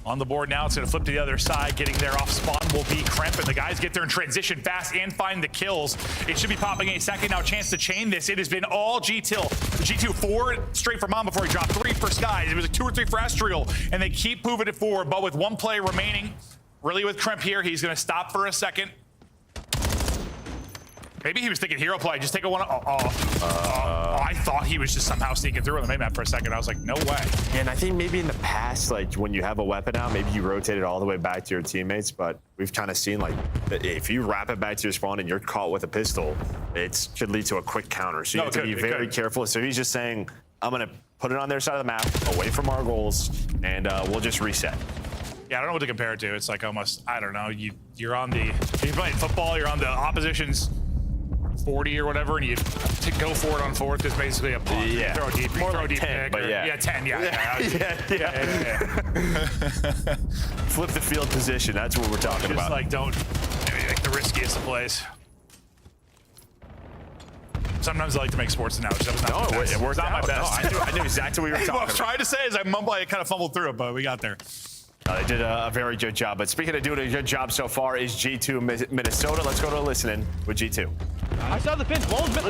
On the board now, it's going to flip to the other side. Getting there off spawn will be Kremp, and the guys get there in transition fast and find the kills. It should be popping a second now. Chance to chain this. It has been all G2 4 straight for Mom before he dropped 3 for Skies. It was like 2 or 3 for Estriel, and they keep moving it forward. But with 1 play remaining, really with Kremp here, he's going to stop for a second. Maybe he was thinking hero play, just take a one. I thought he was just somehow sneaking through on the main map for a second. I was like, no way. And I think maybe in the past, like when you have a weapon out, maybe you rotate it all the way back to your teammates. But we've kind of seen like if you wrap it back to your spawn and you're caught with a pistol, it could lead to a quick counter. So you have to be very careful. So he's just saying, I'm gonna put it on their side of the map, away from our goals, and we'll just reset. Yeah, I don't know what to compare it to. It's like almost, I don't know. You're playing football. You're on the opposition's 40 or whatever, and you go for it on 4th is basically a punt. Yeah. Throw a deep, more throw like a deep 10, pick. but yeah. Yeah, 10. Yeah. Flip the field position. That's what we're talking Just about. like don't maybe like the riskiest of plays. Sometimes I like to make sports analogies. That was not my best. It worked not out. my best. No, I knew exactly what you were talking What I was trying to say is I kind of fumbled through it, but we got there. They did a very good job. But speaking of doing a good job so far is G2 Minnesota. Let's go to listening with G2. I saw the pinch. Wall's mid.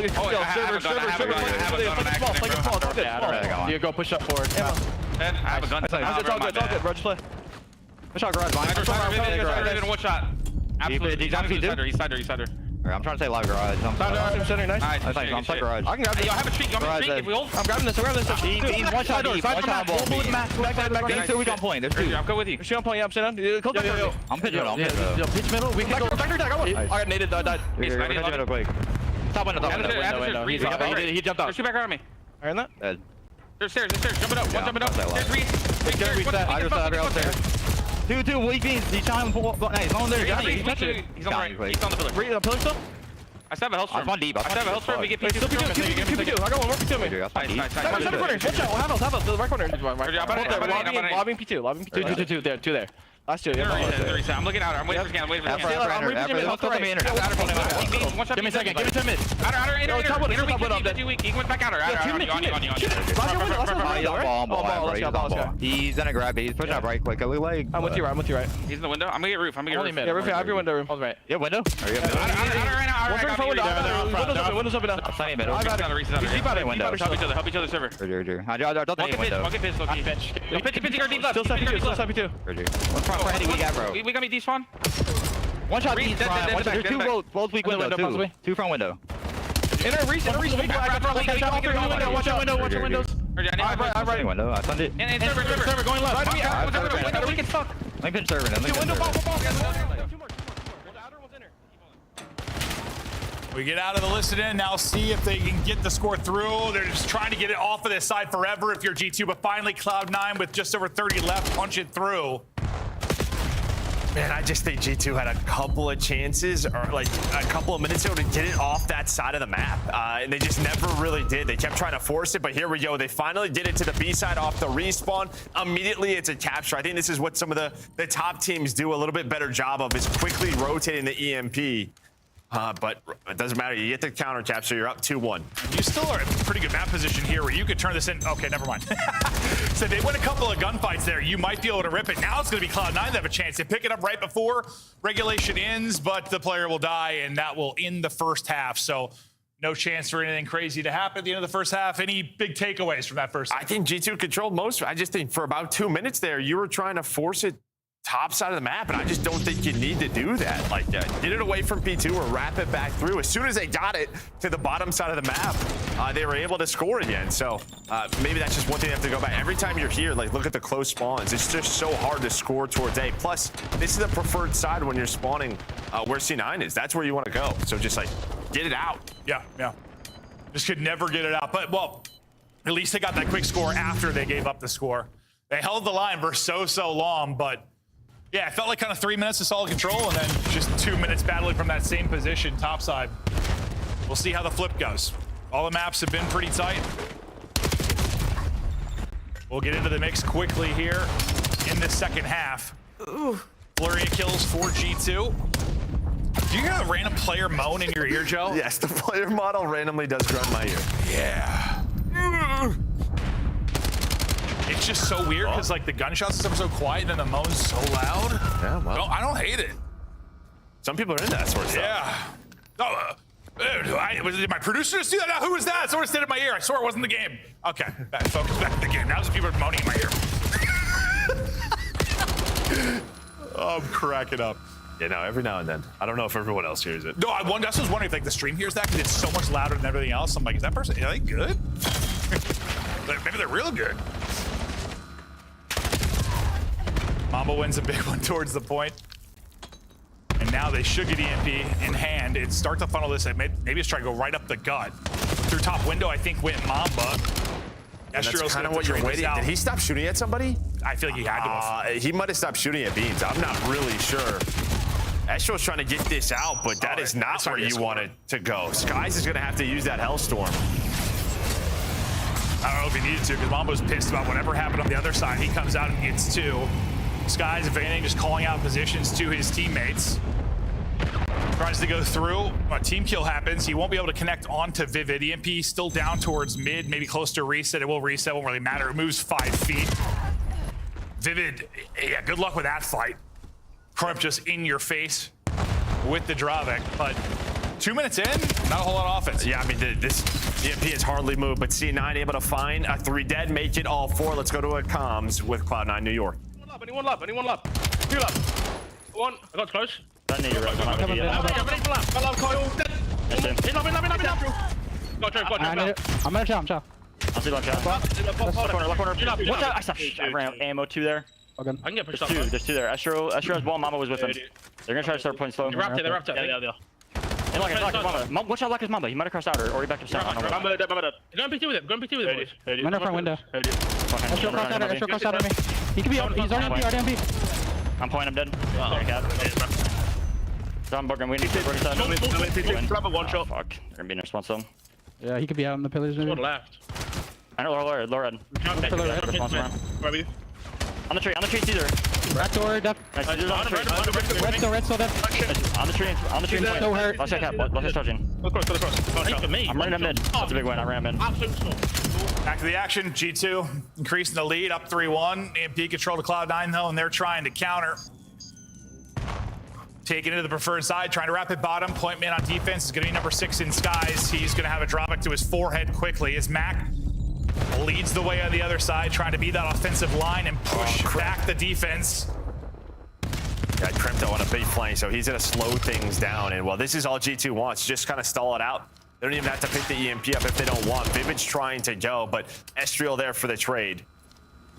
You go push up forward. I have a gun. It's all good. It's all good, bro. Just play. Push out garage. One shot. Absolutely. He's cider. I'm trying to say live garage. I'm sitting nice. I'm stuck garage. I can grab this. Yo, have a streak. You want me to streak if we hold? I'm grabbing this. He's one shot deep. One shot ball. Back to we on point. There's 2. I'm good with you. Shoot on point. Yeah, I'm sitting down. I'm pitching middle. Yo, pitch middle. We can go. Back. I got one. I got naded. Died. He's middle quick. Top window. He jumped out. Shoot back around me. I heard that. Dead. There's stairs. Jumping up. One jumping up. There's 3. It's gonna reset. I just saw upstairs. 2 weak beans. He's trying to pull. He's on there. He's on the right. He's on the pillar. The pillar still? I still have a health storm. I'm on deep. I still have a health storm. We get P2. I got one. to me. That's fine. Nice. Center corner. Watch out. Have us. The right corner. Lobbying P2. Two there. Last two. I'm looking out. I'm waiting for scan. Give me a second. Give me 10 minutes. He went back out. He's gonna grab it. He's pushing up right quick. I'm with you right. He's in the window. I'm gonna get roof. Yeah, roof. I have your window room. Right. Yeah, window. Windows open now. Help each other server. Walk in pits, Loki. Pitch our deep left. Still Sappy 2. We got me despawn. One shot deep front. There's two both weak window. Two front window. Inner reach. Watch out windows. I'm right window. I found it. And server going left. Window, we can fuck. I'm pinch server. We get out of the listed in. Now see if they can get the score through. They're just trying to get it off of this side forever if you're G2, but finally Cloud9 with just over 30 left, punch it through. Man, I just think G2 had a couple of chances, or like a couple of minutes ago, to get it off that side of the map, and they just never really did. They kept trying to force it, but here we go. They finally did it to the B side off the respawn. Immediately, it's a capture. I think this is what some of the top teams do a little bit better job of, is quickly rotating the EMP. But it doesn't matter. You get the counter cap, so you're up 2-1. You still are in a pretty good map position here where you could turn this in. Okay, never mind. So they win a couple of gunfights there. You might be able to rip it. Now it's going to be Cloud9 that have a chance. They pick it up right before regulation ends, but the player will die, and that will end the first half. So no chance for anything crazy to happen at the end of the first half. Any big takeaways from that first half? I think G2 controlled most. I just think for about 2 minutes there, you were trying to force it top side of the map, and I just don't think you need to do that. Like, get it away from P2 or wrap it back through. As soon as they got it to the bottom side of the map, they were able to score again. So maybe that's just one thing you have to go back. Every time you're here, like, look at the close spawns. It's just so hard to score towards A. Plus, this is the preferred side when you're spawning where C9 is. That's where you want to go. So just, like, get it out. Yeah. Just could never get it out. But, well, at least they got that quick score after they gave up the score. They held the line for so long, but yeah, it felt like kind of 3 minutes of solid control and then just 2 minutes battling from that same position, topside. We'll see how the flip goes. All the maps have been pretty tight. We'll get into the mix quickly here in the second half. Flurry of kills for G2. Do you hear a random player moan in your ear, Joe? Yes, the player model randomly does grunt my ear. Yeah. It's just so weird because like the gunshots and stuff are so quiet and then the moan's so loud. Yeah, well. No, I don't hate it. Some people are into that sort of stuff. Yeah. Did my producer just do that? Who was that? Someone stayed in my ear. I swore it wasn't the game. Okay, focus back to the game. Now there's people moaning in my ear. Oh, I'm cracking up. You know, every now and then. I don't know if everyone else hears it. No, I was wondering if like the stream hears that because it's so much louder than everything else. I'm like, is that person, are they good? Maybe they're real good. Mamba wins a big one towards the point. And now they should get EMP in hand and start to funnel this. Maybe it's trying to go right up the gut. Through top window, I think went Mamba. That's kind of what you're waiting. Did he stop shooting at somebody? I feel like he had to. He might have stopped shooting at Beans. I'm not really sure. Estro's trying to get this out, but that is not where you want it to go. Skies is going to have to use that Hellstorm. I don't know if he needed to because Mambo's pissed about whatever happened on the other side. He comes out and gets two. Skies, if anything, just calling out positions to his teammates. Tries to go through. A team kill happens. He won't be able to connect onto Vivid. EMP still down towards mid, maybe close to reset. It will reset, won't really matter. It moves 5 feet. Vivid, yeah, good luck with that fight. Crump just in your face with the Dravik, but 2 minutes in, not a whole lot of offense. Yeah, I mean, this EMP has hardly moved, but C9 able to find a 3 dead, make it all 4. Let's go to a comms with Cloud9 New York. Anyone lap, 2 lap. One, I got close. Don't need your rope. I'm chow. I'll see lunch out. Left corner. Watch out. I ran out ammo 2 there. Okay. I can get pushed up. There's 2 there. Astro's ball, Mamba was with him. They're gonna try to start playing slow. They wrapped it. Yeah. And Mamba. Watch out, like his Mamba. He might have crossed out or he backed up south. Mamba dead. Go and pick 2 with him. Boys. Window front window. Astro crossed out on me. He could be on. He's RDMP. I'm pointing him dead. I'm bugging. We need to take side. Grab a one shot. Fuck. They're gonna be in response zone. Yeah, he could be out on the pillars. Maybe. left. I know, lower, lower end. On the tree, Caesar. Rat door, def. Nice, Caesar's on the tree. Red still, def. On the tree, So hurt. Let's check cap, let's charging. Go across. I'm running him mid. That's a big win, I ran him mid. Back to the action. G2 increasing the lead, up 3-1. EMP control to Cloud9 though, and they're trying to counter. Taking it to the preferred side, trying to wrap it bottom. Point man on defense is going to be number 6 in Skies. He's going to have a drop back to his forehead quickly as Mac leads the way on the other side, trying to be that offensive line and push back the defense. Yeah, Crypto on a big flank, so he's going to slow things down. And well, this is all G2 wants, just kind of stall it out. They don't even have to pick the EMP up if they don't want. Vivid's trying to go, but Estriel there for the trade.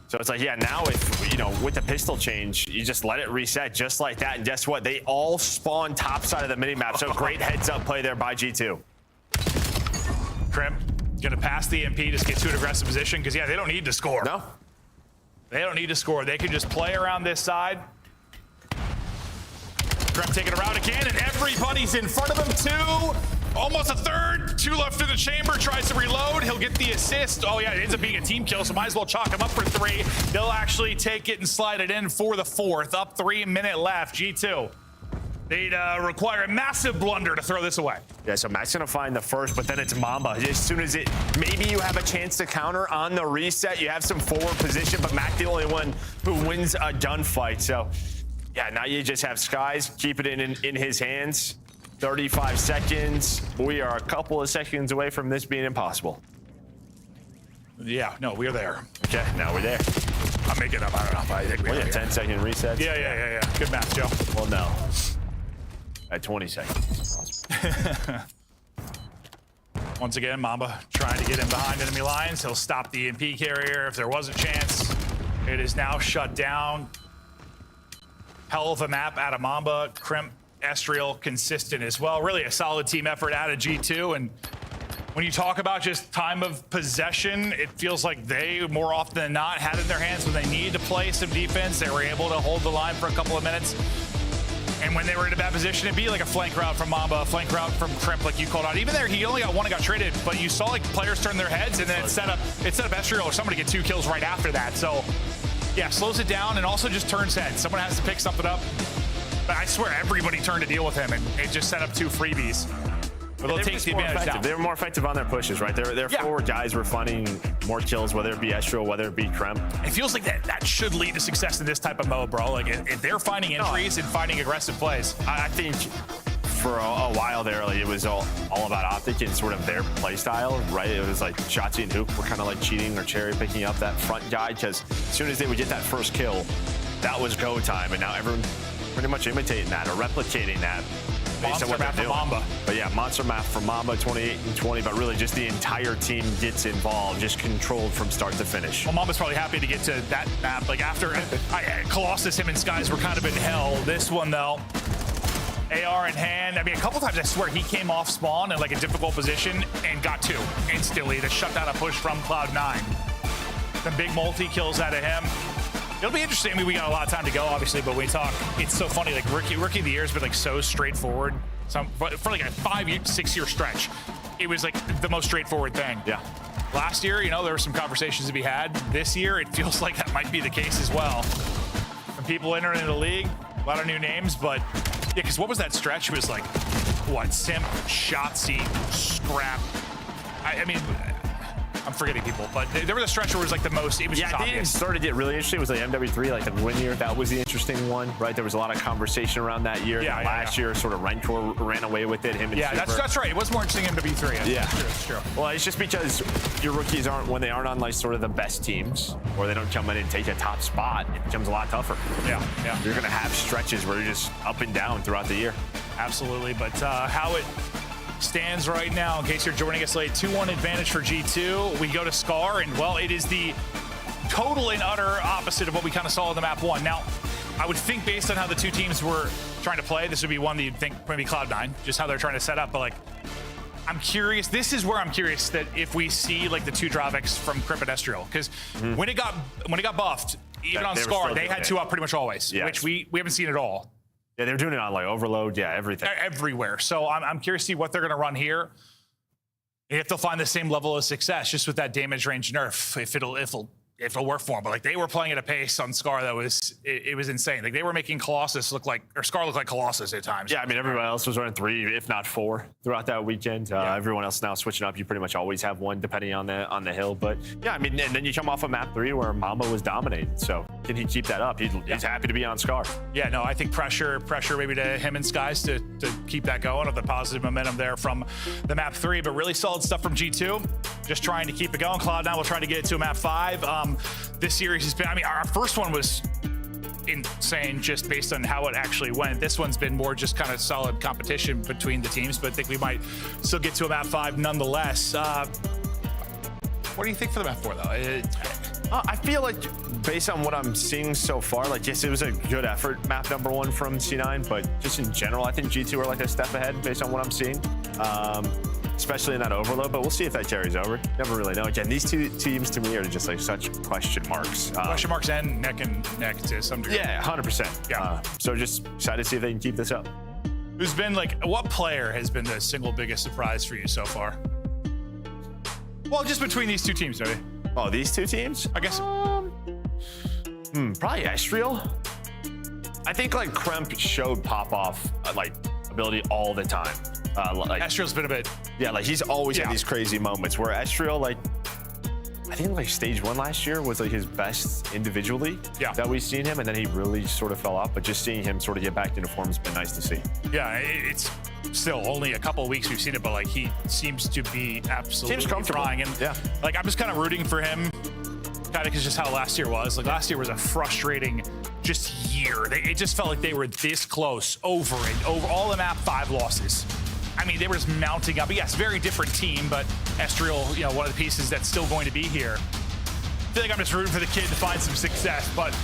So it's like, yeah, now if, you know, with the pistol change, you just let it reset just like that. And guess what? They all spawn top side of the minimap. So great heads up play there by G2. Crimp gonna pass the EMP, just get to an aggressive position, because yeah, they don't need to score. No. They don't need to score. They can just play around this side. Crimp taking it around again, and everybody's in front of him too. Almost a third. 2 left through the chamber. Tries to reload. He'll get the assist. Oh, yeah, it ends up being a team kill, so might as well chalk him up for 3. They'll actually take it and slide it in for the 4th. Up 3 minute left. G2. They'd require a massive blunder to throw this away. Yeah, so Mac's going to find the first, but then it's Mamba. As soon as it, maybe you have a chance to counter on the reset. You have some forward position, but Mac the only one who wins a gunfight. So, yeah, now you just have Skies. Keep it in his hands. 35 seconds. We are a couple of seconds away from this being impossible. Yeah, no, we're there. Okay, now we're there. I'm making up. I don't know. I think we're 10-second resets. Yeah. Good math, Joe. Well, no. At 20 seconds. Once again, Mamba trying to get in behind enemy lines. He'll stop the EMP carrier if there was a chance. It is now shut down. Hell of a map out of Mamba. Crimp, Estriel consistent as well. Really a solid team effort out of G2. And when you talk about just time of possession, it feels like they, more often than not, had it in their hands when they needed to play some defense. They were able to hold the line for a couple of minutes. And when they were in a bad position, it'd be like a flank route from Mamba, a flank route from Crimp, like you called out. Even there, he only got one and got traded, but you saw like players turn their heads, and then it set up Estriel or somebody get 2 kills right after that. So, yeah, slows it down and also just turns heads. Someone has to pick something up. But I swear everybody turned to deal with him, and it just set up 2 freebies. But they'll take the advantage down. They were more effective on their pushes, right? Their forward guys were finding more kills, whether it be Estriel, whether it be Crimp. It feels like that should lead to success in this type of mode, bro. Like, if they're finding entries and finding aggressive plays. I think for a while there, like, it was all about Optic and sort of their play style, right? It was like Shotzi and Hoop were kind of like cheating or cherry picking up that front guy, because as soon as they would get that first kill, that was go time. And now everyone pretty much imitating that or replicating that. Monster map for Mamba. But yeah, monster map for Mamba, 28 and 20, but really just the entire team gets involved, just controlled from start to finish. Well, Mamba's probably happy to get to that map. Like after Colossus, him and Skies were kind of in hell. This one though, AR in hand. I mean, a couple times I swear he came off spawn in like a difficult position and got 2 instantly to shut down a push from Cloud9. Some big multi kills out of him. It'll be interesting. I mean, we got a lot of time to go, obviously, but when we talk, it's so funny. Like rookie of the year has been like so straightforward. For like a 5-6 year stretch, it was like the most straightforward thing. Yeah. Last year, you know, there were some conversations to be had. This year, it feels like that might be the case as well. When people enter into the league, a lot of new names, but yeah, because what was that stretch? It was like, what, Simp, Shotzi, Scrap. I mean, I'm forgetting people, but there was a stretch where it was like the most, it was just obvious. I think it started to get really interesting. It was like MW3, like the win year. That was the interesting one, right? There was a lot of conversation around that year. Yeah, last year, sort of Rancor ran away with it. Him and Super. That's right. It was more interesting in MW3. Yeah, it's true. Well, it's just because your rookies aren't, when they aren't on like sort of the best teams, or they don't come in and take a top spot, it becomes a lot tougher. Yeah. You're gonna have stretches where you're just up and down throughout the year. Absolutely, but how it stands right now, in case you're joining us late, 2-1 advantage for G2. We go to Scar, and well, it is the total and utter opposite of what we kind of saw in the map 1. Now, I would think based on how the 2 teams were trying to play, this would be one that you'd think maybe Cloud9, just how they're trying to set up, but like, I'm curious, this is where I'm curious that if we see like the 2 drawbacks from Crimp and Estriel, because when it got buffed, even on Scar, they had 2 up pretty much always, which we haven't seen at all. Yeah, they're doing it on like overload, everything. Everywhere. So I'm curious to see what they're going to run here. If they'll find the same level of success just with that damage range nerf, if it'll work for them. But like they were playing at a pace on Scar that was it was insane. Like they were making Colossus look like, or Scar look like Colossus at times. Yeah, I mean everyone else was running 3, if not 4, throughout that weekend. Everyone else now switching up. You pretty much always have one depending on the hill. But yeah, I mean, and then you come off of map 3 where Mamba was dominating. So can he keep that up? He's happy to be on Scar. Yeah, no, I think pressure maybe to him and Skies to keep that going, of the positive momentum there from the map 3. But really solid stuff from G2. Just trying to keep it going. Cloud9 will try to get it to a map 5. This series has been, I mean, our first one was insane just based on how it actually went. This one's been more just kind of solid competition between the teams, but I think we might still get to a map 5 nonetheless. What do you think for the map 4 though? I feel like based on what I'm seeing so far, like yes, it was a good effort, map number 1 from C9, but just in general, I think G2 are like a step ahead based on what I'm seeing. Especially in that overload, but we'll see if that carries over. Never really know. Again, these two teams to me are just like such question marks. Question marks and neck to some degree. Yeah, 100%. Yeah. So just excited to see if they can keep this up. Who's been like, what player has been the single biggest surprise for you so far? Well, just between these two teams, maybe. Oh, these two teams? I guess. Probably Estriel. I think like Kremp showed pop-off like ability all the time. Like Estriel's been a bit. Yeah, like he's always had these crazy moments where Estriel, like, I think like stage 1 last year was like his best individually that we've seen him, and then he really sort of fell off. But just seeing him sort of get back into form has been nice to see. Yeah, it's still only a couple of weeks we've seen it, but like he seems to be absolutely trying. And like I'm just kind of rooting for him, kind of because just how last year was. Like last year was a frustrating just year. It just felt like they were this close over and over. All the map 5 losses. I mean, they were just mounting up. Yes, very different team, but Estriel, you know, one of the pieces that's still going to be here. I feel like I'm just rooting for the kid to find some success, but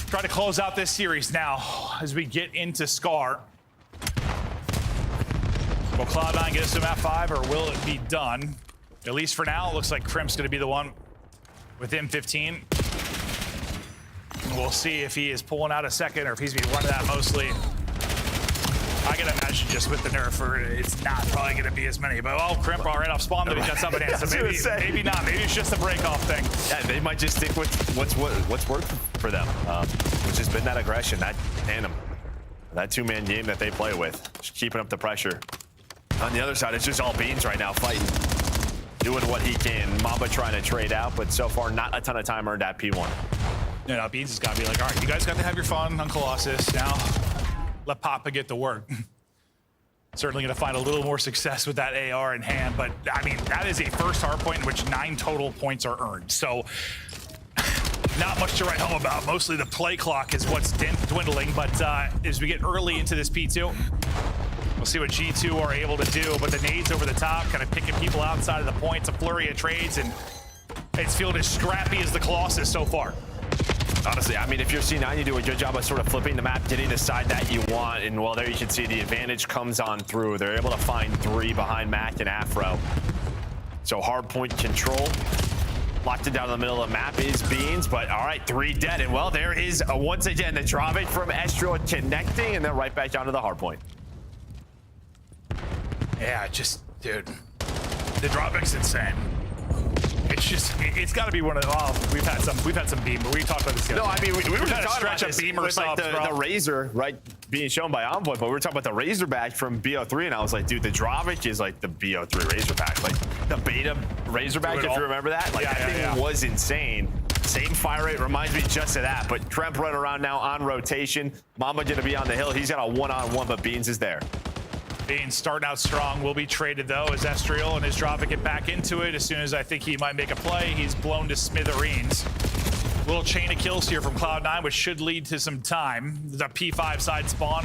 try to close out this series now as we get into Scar. Will Cloud9 get us to map 5, or will it be done? At least for now, it looks like Crimp's going to be the one with M15. We'll see if he is pulling out a second or if he's been running that mostly. I can imagine just with the nerf, it's not probably going to be as many. But Crimp right off spawn, though he's got something in. So maybe not. Maybe it's just a break-off thing. Yeah, they might just stick with what's worked for them, which has been that aggression, that tandem, that 2-man game that they play with, just keeping up the pressure. On the other side, it's just all Beans right now fighting, doing what he can. Mamba trying to trade out, but so far not a ton of time earned at P1. No, no, Beans has got to be like, all right, you guys got to have your fun on Colossus. Now let Papa get to work. Certainly going to find a little more success with that AR in hand, but I mean, that is a first hard point in which 9 total points are earned. So not much to write home about. Mostly the play clock is what's dwindling, but as we get early into this P2, we'll see what G2 are able to do, but the nades over the top, kind of picking people outside of the points, a flurry of trades, and it's fielded as scrappy as the Colossus so far. Honestly, I mean, if you're C9, you do a good job of sort of flipping the map, getting the side that you want, and well, there you can see the advantage comes on through. They're able to find 3 behind Mac and Afro. So hard point control. Locked it down in the middle of the map is Beans, but all right, 3 dead. And well, there is once again the drop it from Estriel connecting, and then right back down to the hard point. Yeah, just, dude, the dropback's insane. It's just, it's got to be one of the, we've had some beam, but we talked about this. No, I mean, we were trying just to stretch a beamer with like the Razor, right, being shown by Envoy, but we were talking about the Razorback from BO3, and I was like, dude, the Drovic is like the BO3 Razorback, like the beta Razorback, if you remember that. Like that thing was insane. Same fire rate, reminds me just of that, but Kremp running around now on rotation. Mamba gonna be on the hill. He's got a one-on-one, but Beans is there. Beans starting out strong, will be traded though as Estriel and his Drovic get back into it. As soon as I think he might make a play, he's blown to smithereens. Little chain of kills here from Cloud9, which should lead to some time. The P5 side spawn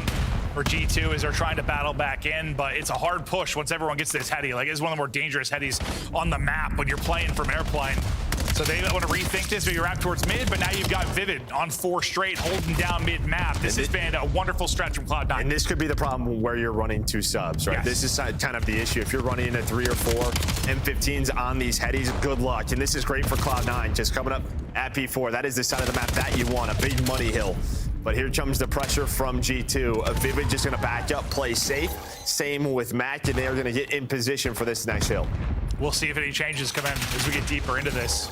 for G2 as they're trying to battle back in, but it's a hard push once everyone gets this heady. Like, it's one of the more dangerous headies on the map when you're playing from airplane. So they want to rethink this, maybe wrap towards mid, but now you've got Vivid on 4 straight, holding down mid-map. This has been a wonderful stretch from Cloud9. And this could be the problem where you're running 2 subs, right? Yes. This is kind of the issue. If you're running into 3 or 4 M15s on these headies, good luck. And this is great for Cloud9, just coming up at P4. That is the side of the map that you want, a big money hill But here comes the pressure from G2. Vivid just going to back up, play safe. Same with Mac, and they are going to get in position for this next hill. We'll see if any changes come in as we get deeper into this.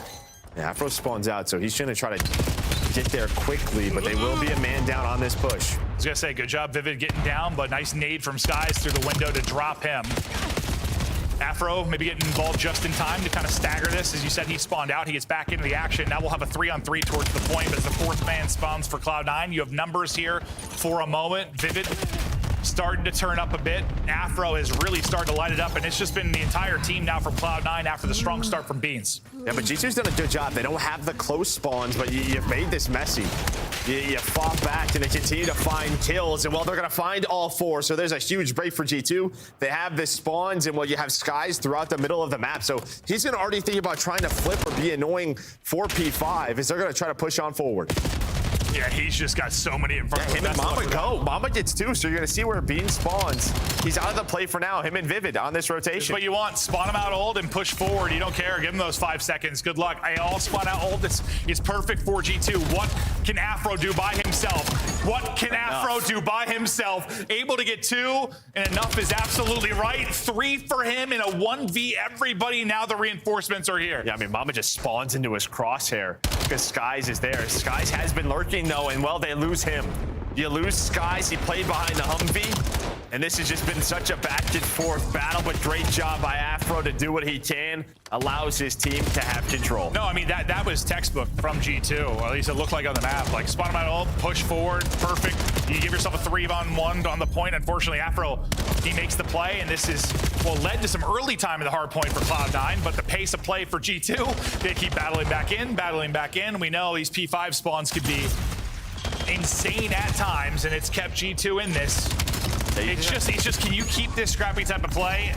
Yeah, Afro spawns out, so he's going to try to get there quickly, but they will be a man down on this push. I was going to say, good job, Vivid, getting down, but nice nade from Skies through the window to drop him. Afro maybe getting involved just in time to kind of stagger this. As you said, he spawned out. He gets back into the action. Now we'll have a 3-on-3 towards the point, but as the fourth man spawns for Cloud9, you have numbers here for a moment. Vivid starting to turn up a bit. Afro has really started to light it up, and it's just been the entire team now from Cloud9 after the strong start from Beans. Yeah, but G2's done a good job. They don't have the close spawns, but you've made this messy. You fought back, and they continue to find kills, and well, they're going to find all four, so there's a huge break for G2. They have the spawns, and well, you have Skies throughout the middle of the map, so he's going to already think about trying to flip or be annoying for P5 as they're going to try to push on forward. Yeah, he's just got so many in front of him. Him and Mama go. Mama gets two, so you're going to see where Bean spawns. He's out of the play for now. Him and Vivid on this rotation. This is what you want. Spawn him out old and push forward. You don't care. Give him those 5 seconds. Good luck. I all spawn out old. This is perfect for G2. What can Afro do by himself? What can Afro do by himself? Able to get 2, and enough is absolutely right. 3 for him in a 1v everybody. Now the reinforcements are here. Yeah, I mean, Mama just spawns into his crosshair because Skies is there. Skies has been lurking, though, and well, they lose him. You lose Skies. He played behind the Humvee, and this has just been such a back and forth battle, but great job by Afro to do what he can. Allows his team to have control. No, I mean, that was textbook from G2, or at least it looked like on the map. Like, spawn him out all, push forward, perfect. You give yourself a 3-on-1 on the point. Unfortunately, Afro, he makes the play, and this is, well, led to some early time in the hard point for Cloud9, but the pace of play for G2, they keep battling back in. We know these P5 spawns could be insane at times, and it's kept G2 in this. It's just, can you keep this scrappy type of play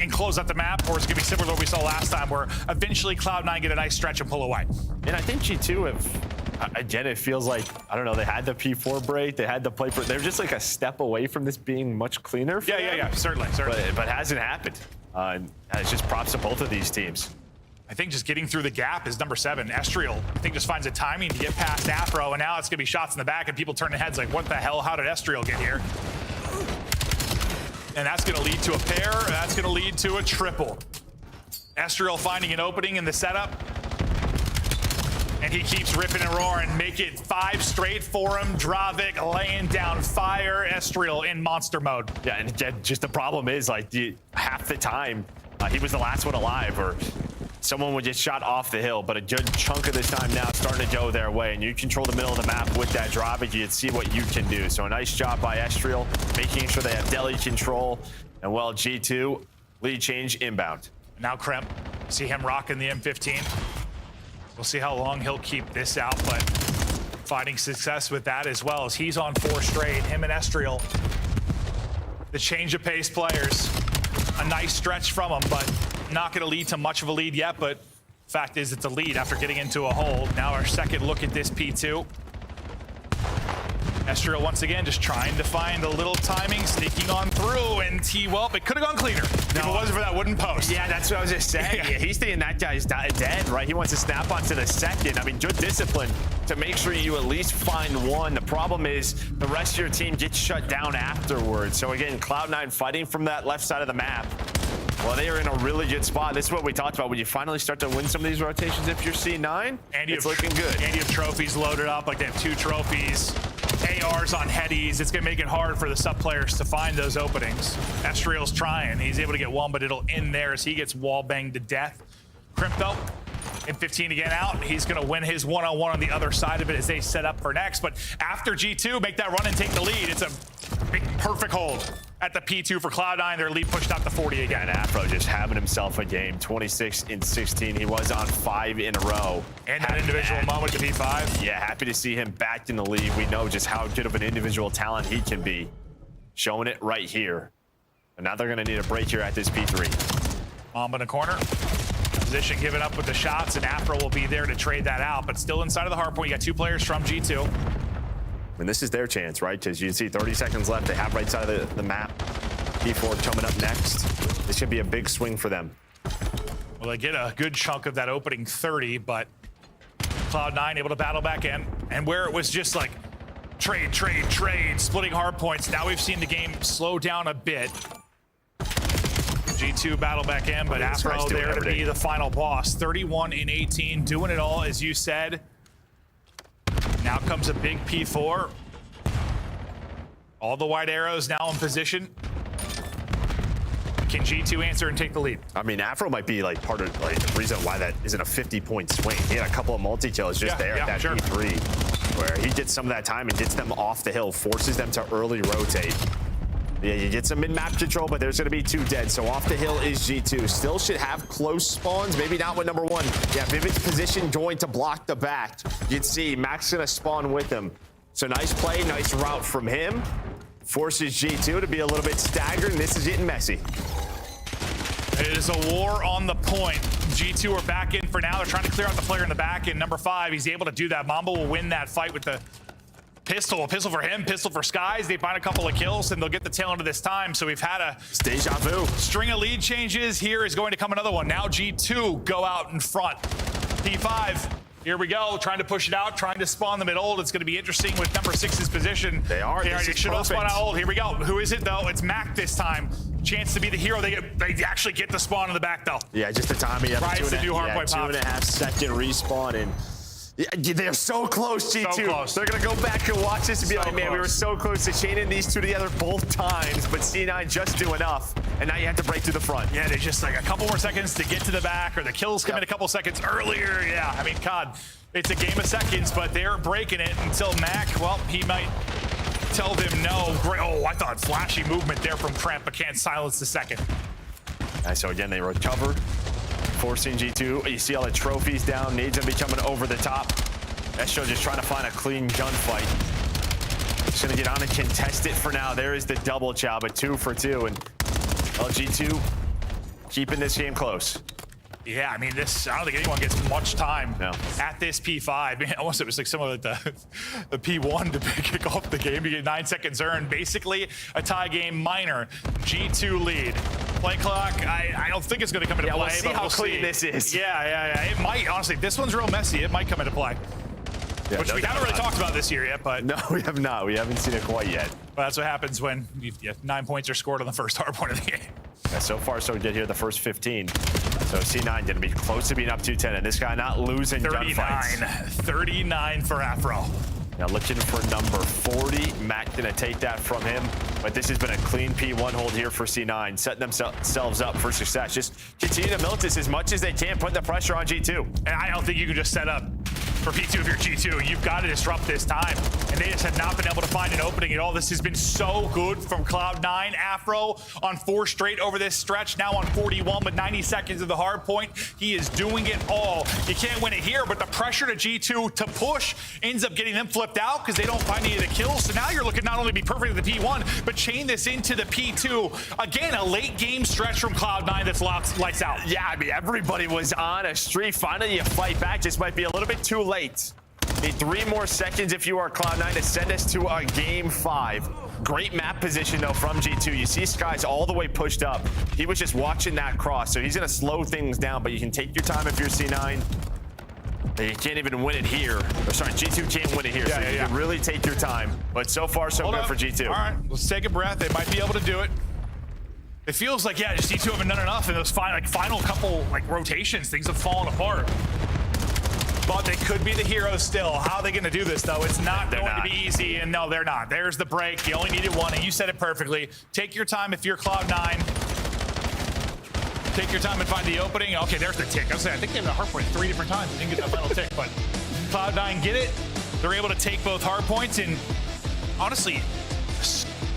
and close out the map, or is it gonna be similar to what we saw last time, where eventually Cloud9 get a nice stretch and pull away? And I think G2 have, again, it feels like, I don't know, they had the P4 break, they had the play for, they're just like a step away from this being much cleaner for them. Yeah, certainly. But hasn't happened. It's just props to both of these teams. I think just getting through the gap is number 7. Estriel, I think, just finds a timing to get past Afro, and now it's gonna be shots in the back, and people turn their heads like, what the hell, how did Estriel get here? And that's gonna lead to a pair, that's gonna lead to a triple. Estriel finding an opening in the setup, and he keeps ripping and roaring. Make it 5 straight for him. Dravik laying down fire. Estriel in monster mode. Yeah, and just the problem is, like, half the time, he was the last one alive, or someone would get shot off the hill, but a good chunk of this time now starting to go their way, and you control the middle of the map with that Dravik, you'd see what you can do. So a nice job by Estriel, making sure they have deli control, and well, G2, lead change inbound. Now Kremp, see him rocking the M15. We'll see how long he'll keep this out, but finding success with that as well, as he's on 4 straight, him and Estriel. The change of pace players. A nice stretch from him, but not going to lead to much of a lead yet, but fact is it's a lead after getting into a hold. Now our second look at this P2. Estriel once again just trying to find a little timing, sneaking on through, and well, it could have gone cleaner if it wasn't for that wooden post. Yeah, that's what I was just saying. Yeah, he's thinking that guy's dead, right? He wants to snap onto the second. I mean, good discipline to make sure you at least find one. The problem is the rest of your team gets shut down afterwards. So again, Cloud9 fighting from that left side of the map. Well, they are in a really good spot. This is what we talked about. When you finally start to win some of these rotations, if you're C9, it's looking good. And you have trophies loaded up, like they have 2 trophies. ARs on headies. It's going to make it hard for the sub players to find those openings. Estriel's trying. He's able to get one, but it'll end there as he gets wall banged to death. Crimpo in 15 again out. He's going to win his one-on-one on the other side of it as they set up for next. But after G2 make that run and take the lead, it's a big, perfect hold at the P2 for Cloud9. Their lead pushed out to 40 again. Afro just having himself a game. 26 in 16. He was on 5 in a row. And that individual moment to P5. Yeah, happy to see him back in the league. We know just how good of an individual talent he can be. Showing it right here. And now they're going to need a break here at this P3. Mamba in the corner. Position given up with the shots, and Afro will be there to trade that out. But still inside of the hard point, you got 2 players from G2. And this is their chance, right? Because you see 30 seconds left. They have right side of the map. P4 coming up next. This should be a big swing for them. Well, they get a good chunk of that opening 30, but Cloud9 able to battle back in. And where it was just like Trade, splitting hard points. Now we've seen the game slow down a bit. G2 battle back in, but Afro there to be the final boss. 31-18, doing it all, as you said. Now comes a big P4. All the white arrows now in position. Can G2 answer and take the lead? I mean, Afro might be like part of the reason why that isn't a 50-point swing. He had a couple of multi-kills just there at that P3, where he gets some of that time and gets them off the hill, forces them to early rotate. Yeah, you get some mid-map control, but there's going to be 2 dead. So off the hill is G2. Still should have close spawns. Maybe not with number 1. Yeah, Vivid's position going to block the back. You'd see Max going to spawn with him. So nice play, nice route from him. Forces G2 to be a little bit staggered, and this is getting messy. It is a war on the point. G2 are back in for now. They're trying to clear out the player in the back. And number 5, he's able to do that. Mamba will win that fight with the pistol. A pistol for him, pistol for Skies. They find a couple of kills, and they'll get the tail end of this time. So we've had a deja vu string of lead changes. Here is going to come another one. Now G2 go out in front. P5, here we go. Trying to push it out, trying to spawn them at old. It's going to be interesting with number 6's position. They are. They should all spawn out old. Here we go. Who is it, though? It's Mac this time. Chance to be the hero. They actually get the spawn in the back, though. Yeah, just the timing. Tries to do hardpoint pop. 2.5-second respawn, and they're so close, G2. So close. They're going to go back and watch this and be like, man, we were so close to chaining these two together both times, but C9 just do enough, and now you have to break through the front. Yeah, they just like a couple more seconds to get to the back, or the kills come in a couple seconds earlier. Yeah, I mean, God, it's a game of seconds, but they're breaking it until Mac, well, he might tell them no. Great. Oh, I thought flashy movement there from Cramp, but can't silence the second. And so again, they recover, forcing G2. You see all the trophies down. Nades gonna be coming over the top. Estro just trying to find a clean gunfight. Just gonna get on and contest it for now. There is the double chow, but 2 for 2. And G2 keeping this game close. Yeah, I mean, I don't think anyone gets much time at this P5. Man, almost it was like similar to the P1 to kick off the game. You get 9 seconds earned. Basically, a tie game minor. G2 lead. Play clock, I don't think it's going to come into play. We'll see how clean this is. Yeah. It might, honestly, this one's real messy. It might come into play. Yeah, which we haven't really talked about this year yet, but... No, we have not. We haven't seen it quite yet. But that's what happens when 9 points are scored on the first hard point of the game. Yeah, so far, so good here, the first 15. So C9 going to be close to being up 2-10, and this guy not losing gunfights. 39 for Afro. Now looking for number 40. Mac going to take that from him. But this has been a clean P1 hold here for C9, setting themselves up for success. Just continue to milk this as much as they can, put the pressure on G2. And I don't think you can just set up for P2 if you're G2. You've got to disrupt this time. And they just have not been able to find an opening at all. This has been so good from Cloud9. Afro on 4 straight over this stretch, now on 41 with 90 seconds of the hard point. He is doing it all. You can't win it here, but the pressure to G2 to push ends up getting them flipped out because they don't find any of the kills. So now you're looking not only be perfect at the P1, but chain this into the P2. Again, a late game stretch from Cloud9 that's lights out. Yeah, I mean, everybody was on a streak. Finally, you fight back. Just might be a little bit too late. Need 3 more seconds if you are Cloud9 to send us to a game 5. Great map position, though, from G2. You see Skies all the way pushed up. He was just watching that cross, so he's going to slow things down, but you can take your time if you're C9. You can't even win it here. Or sorry, G2 can't win it here, so you can really take your time. But so far, so good for G2. All right, let's take a breath. They might be able to do it. It feels like, just G2 haven't done enough in those final couple rotations. Things have fallen apart. But they could be the heroes still. How are they going to do this, though? It's not going to be easy, and no, they're not. There's the break. You only needed 1, and you said it perfectly. Take your time if you're Cloud9. Take your time and find the opening. Okay, there's the tick. I was saying, I think they have the hard point 3 different times. Didn't get that final tick, but Cloud9 get it. They're able to take both hard points, and honestly,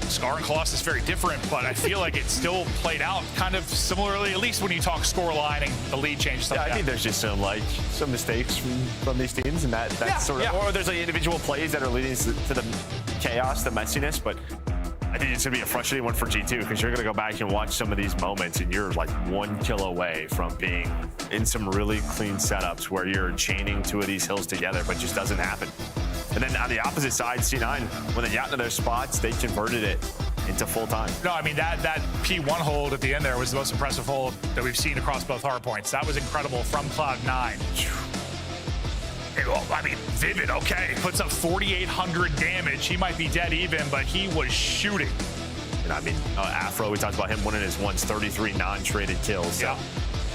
Scar and Colossus is very different, but I feel like it still played out kind of similarly, at least when you talk score line and the lead change stuff. Yeah, I think there's just some mistakes from these teams, and that's sort of, or there's individual plays that are leading to the chaos, the messiness, but I think it's going to be a frustrating one for G2 because you're going to go back and watch some of these moments and you're like 1 kill away from being in some really clean setups where you're chaining 2 of these hills together, but it just doesn't happen. And then on the opposite side, C9, when they got into their spots, they converted it into full time. No, I mean, that P1 hold at the end there was the most impressive hold that we've seen across both hard points. That was incredible from Cloud9. Well, I mean, Vivid, okay, puts up 4,800 damage. He might be dead even, but he was shooting. And I mean, Afro, we talked about him winning his 33 non-traded kills. So. Yeah.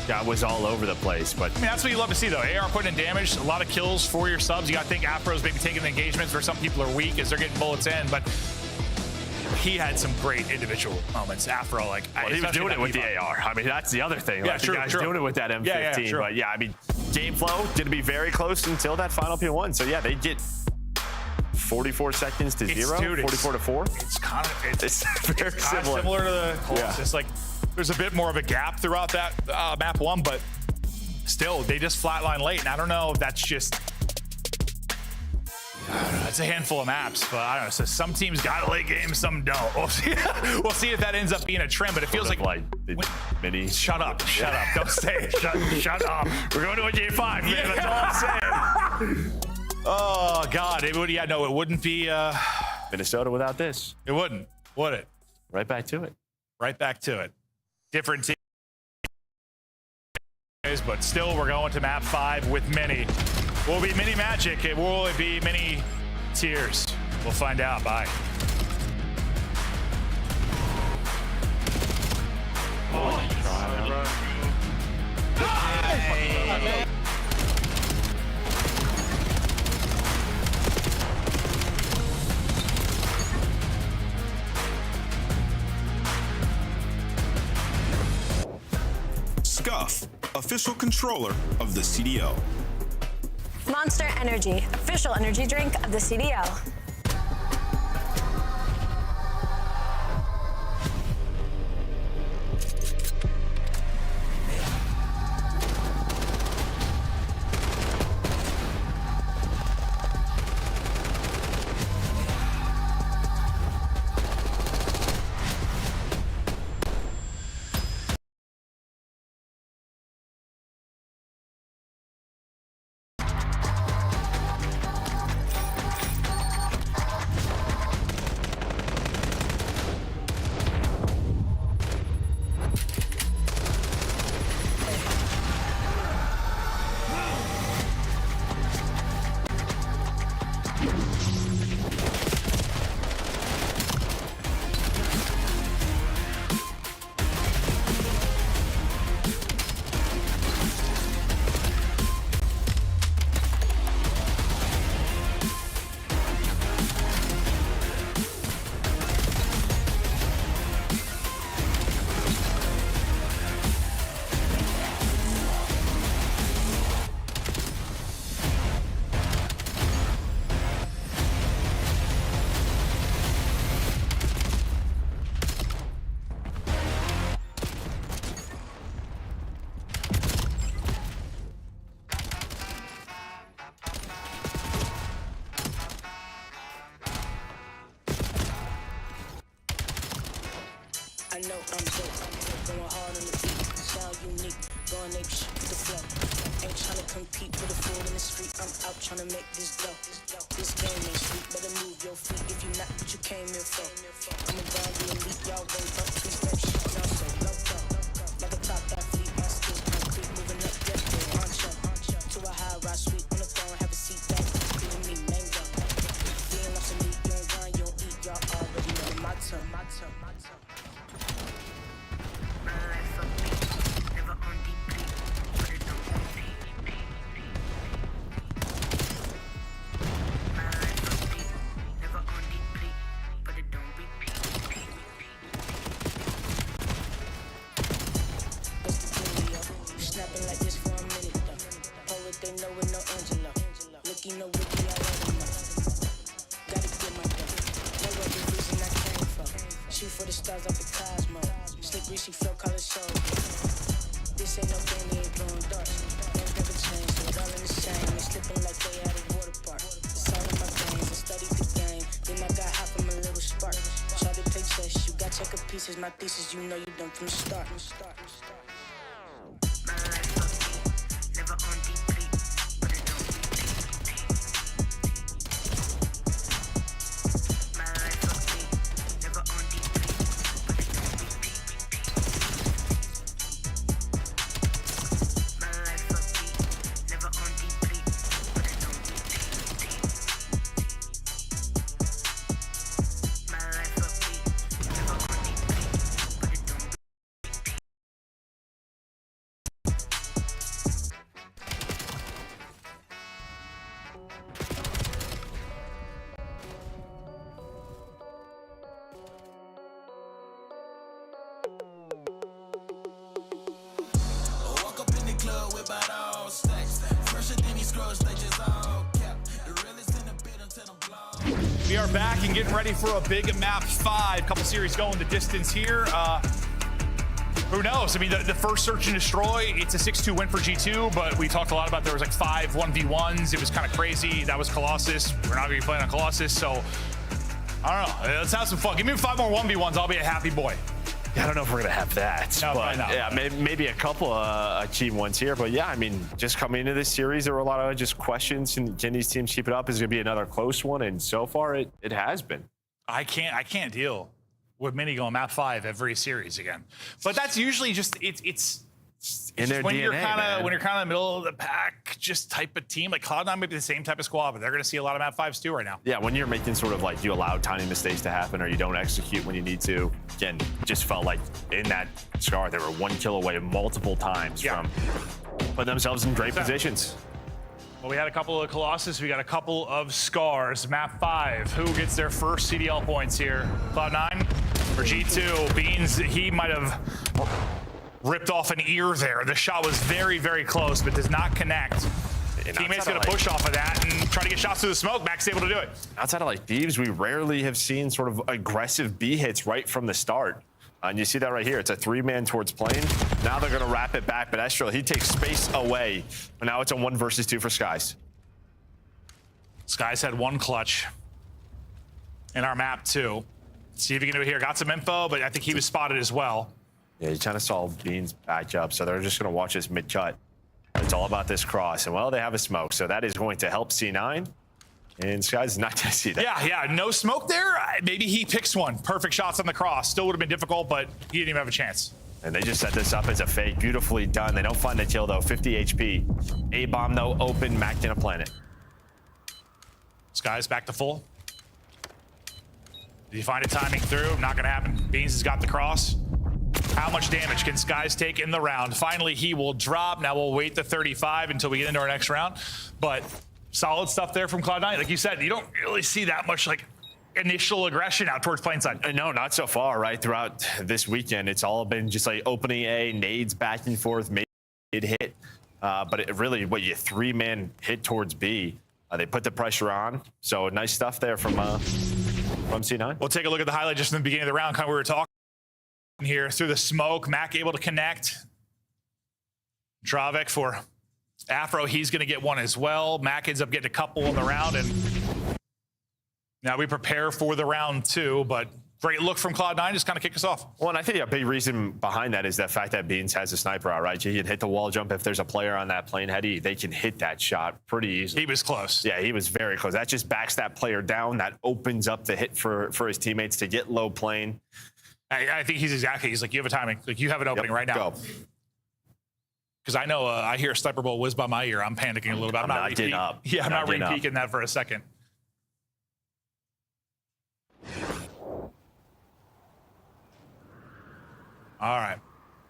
That was all over the place, but... I mean, that's what you love to see, though. AR putting in damage, a lot of kills for your subs. You got to think Afro's maybe taking the engagements where some people are weak as they're getting bullets in, but he had some great individual moments. Afro, like... Well, he was doing it with the AR. I mean, that's the other thing. Yeah, like, true, the guy's true. doing it with that M15. Yeah, but, yeah, I mean, game flow did be very close until that final P1. So, yeah, they get 44 seconds to 0, dude, 44 to 4. It's kind of... It's very similar. Similar to the Colts. Yeah. It's like there's a bit more of a gap throughout that map 1, but still, they just flatline late. And I don't know if that's just... I don't know, it's a handful of maps, but I don't know. So some teams got a late game, some don't. We'll see. We'll see if that ends up being a trend, but it feels like mini. Shut up. Don't say it. Shut up. We're going to a game 5, man. Yeah. That's all I'm saying. Oh, God. It would, yeah, no, it wouldn't be... Minnesota without this. It wouldn't, would it? Right back to it. Right back to it. Different teams, but still we're going to map 5 with mini. Will it be mini magic? Will it be mini tears? We'll find out. Bye. Scuff, official controller of the CDL. Monster Energy, official energy drink of the CDL. I know I'm dope, going hard on the beat, sound unique, going ape shit with the flow. Ain't tryna compete with the fool in the street, I'm out tryna make this dough. This game ain't sweet, better move your feet if you not what you came here for. I'ma grind the elite, y'all won't up, this rap shit sound so low. Like a top athlete, my skills concrete, moving up, yeah, honcho. To a high ride suite, on the throne, have a seat back, feeling me mango. Being lost in me, you don't grind, you don't eat, y'all already know my turn. Snapping like this for a minute though. Poet they know it, no Angelo. Nicky no Ricky, I let him know. Gotta get my dough. No other reason I came from. Shoot for the stars off the cosmos. Slick greasy flow, call it soul. This ain't no game, they ain't blowing darts. Names never change, so it all in the same. They slipping like they at a water park. It's all in my veins, I studied the game. Then I got hot from a little spark. Try to play chess, you got checker pieces. My thesis, you know you done from the start. We are back and getting ready for a big map 5. Couple series going the distance here. Who knows? I mean, the first search and destroy, it's a 6-2 win for G2, but we talked a lot about there was like 5 1v1s. It was kind of crazy. That was Colossus. We're not going to be playing on Colossus, so I don't know. Let's have some fun. Give me 5 more 1v1s. I'll be a happy boy. Yeah, I don't know if we're gonna have that, No, but not. yeah, maybe a couple achieve ones here. But yeah, I mean, just coming into this series, there were a lot of just questions. Can these teams keep it up? Is it gonna be another close one? And so far, it has been. I can't deal with Mini going map 5 every series again. But that's usually just it's in their when DNA, you're kind man. of in the middle of the pack, just type of team. Like Cloud9 may be the same type of squad, but they're going to see a lot of map 5s too right now. Yeah, when you're making sort of like you allow tiny mistakes to happen or you don't execute when you need to. Again, just felt like in that scar they were 1 kill away multiple times from putting themselves in great positions. Well, we had a couple of Colossus. We got a couple of Scars. Map 5. Who gets their first CDL points here? Cloud9 or G2? Beans, he might have ripped off an ear there. The shot was very, very close, but does not connect. Teammates going to push off of that and try to get shots through the smoke. Max able to do it. Outside of like Thieves, we rarely have seen sort of aggressive B hits right from the start. And you see that right here. It's a 3-man towards plane. Now they're going to wrap it back, but Estral, he takes space away. But now it's a 1 versus 2 for Skies. Skies had 1 clutch in our map 2. See if he can do it here. Got some info, but I think he was spotted as well. Yeah, you kind of saw Beans back up, so they're just going to watch this mid-cut. It's all about this cross, and well, they have a smoke, so that is going to help C9. And Skies is not going to see that. Yeah, no smoke there. Maybe he picks one. Perfect shots on the cross. Still would have been difficult, but he didn't even have a chance. And they just set this up as a fake. Beautifully done. They don't find the kill, though. 50 HP. A-bomb, though, open. Mac in a planet. Skies back to full. Did he find a timing through? Not going to happen. Beans has got the cross. How much damage can Skies take in the round? Finally, he will drop. Now we'll wait the 35 until we get into our next round. But solid stuff there from Cloud9. Like you said, you don't really see that much like initial aggression out towards plane side. No, not so far, right? Throughout this weekend, it's all been just like opening A, nades back and forth, mid hit. But it really, what you 3-man hit towards B. They put the pressure on. So nice stuff there from C9. We'll take a look at the highlight just in the beginning of the round. Kind of we were talking here through the smoke. Mac able to connect. Dravik for Afro. He's going to get one as well. Mac ends up getting a couple in the round, and now we prepare for the round 2. But great look from Cloud9, just kind of kick us off. Well, and I think a big reason behind that is the fact that Beans has a sniper out, right? He can hit the wall jump if there's a player on that plane heady. They can hit that shot pretty easily. He was close. Yeah, he was very close. That just backs that player down. That opens up the hit for his teammates to get low plane. I think he's like, you have a timing. Like, you have an opening right now. Because I know I hear a sniper ball whiz by my ear. I'm panicking a little bit. I'm not getting up. Yeah, I'm not re-peeking that for a second. All right.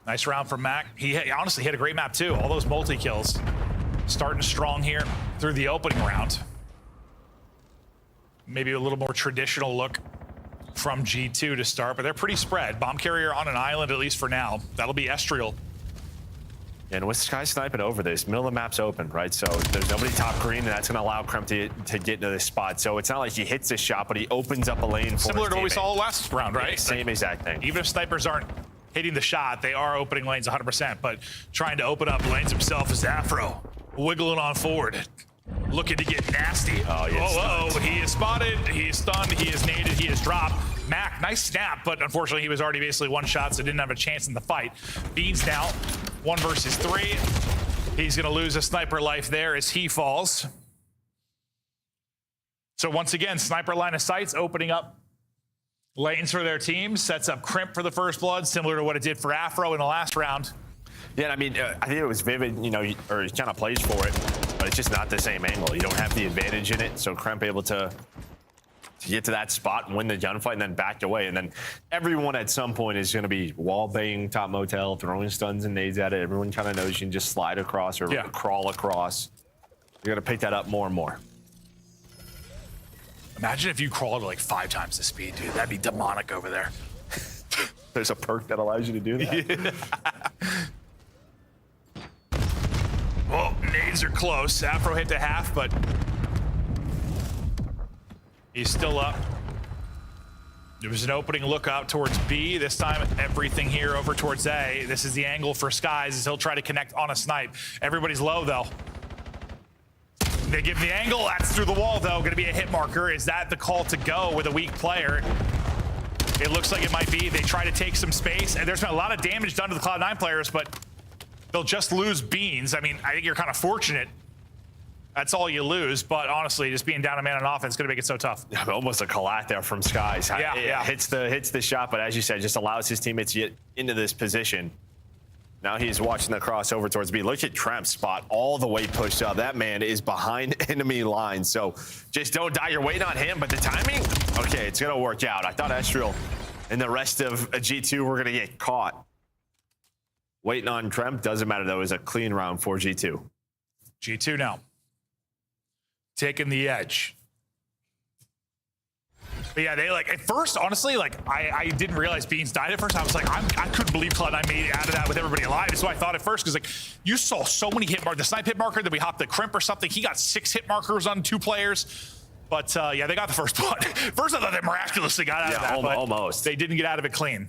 Nice round from Mac. He honestly hit a great map, too. All those multi-kills. Starting strong here through the opening round. Maybe a little more traditional look from G2 to start, but they're pretty spread. Bomb carrier on an island, at least for now. That'll be Estriel. And with Sky sniping over this, middle of the map's open, right? So there's nobody top green, and that's going to allow Kremp to get into this spot. So it's not like he hits this shot, but he opens up a lane. Similar to what we saw last round, right? Yeah, same exact thing. Even if snipers aren't hitting the shot, they are opening lanes 100%, but trying to open up lanes himself is Afro. Wiggling on forward. Looking to get nasty. Oh, he is spotted, he is stunned, he is naded, he is dropped. Mac, nice snap, but unfortunately he was already basically 1 shot, so didn't have a chance in the fight. Beans now, 1 versus 3. He's gonna lose a sniper life there as he falls. So once again, sniper line of sights opening up lanes for their team, sets up Crimp for the first blood, similar to what it did for Afro in the last round. Yeah, I mean, I think it was Vivid, you know, or he kind of plays for it, but it's just not the same angle. You don't have the advantage in it, so Kremp able to get to that spot and win the gunfight and then back away. And then everyone at some point is going to be wall banging top motel, throwing stuns and nades at it. Everyone kind of knows you can just slide across or crawl across. You're going to pick that up more and more. Imagine if you crawled like 5 times the speed, dude. That'd be demonic over there. There's a perk that allows you to do that. Oh, nades Beans are close. Afro hit to half, but he's still up. There was an opening look out towards B. This time, everything here over towards A. This is the angle for Skies as he'll try to connect on a snipe. Everybody's low, though. They give the angle. That's through the wall, though. Going to be a hit marker. Is that the call to go with a weak player? It looks like it might be. They try to take some space, and there's been a lot of damage done to the Cloud9 players, but they'll just lose Beans. I mean, I think you're kind of fortunate. That's all you lose, but honestly, just being down a man on offense is going to make it so tough. Yeah, almost a collat there from Skies. Yeah. Hits the shot, but as you said, just allows his teammates to get into this position. Now he's watching the cross over towards B. Look at Tremp's spot all the way pushed up. That man is behind enemy lines, so just don't die. You're waiting on him, but the timing, okay, it's going to work out. I thought Estriel and the rest of G2 were going to get caught. Waiting on Tremp, doesn't matter though. It was a clean round for G2. G2 now. Taking the edge. But yeah, they like, at first, honestly, like, I didn't realize Beans died at first. I was like, I couldn't believe Cloud9 made it out of that with everybody alive. That's what I thought at first, because like, you saw so many hit markers. The snipe hit marker, then we hopped the crimp or something. He got 6 hit markers on 2 players. But yeah, they got the first blood. First, I thought they miraculously got out of that. But almost. They didn't get out of it clean.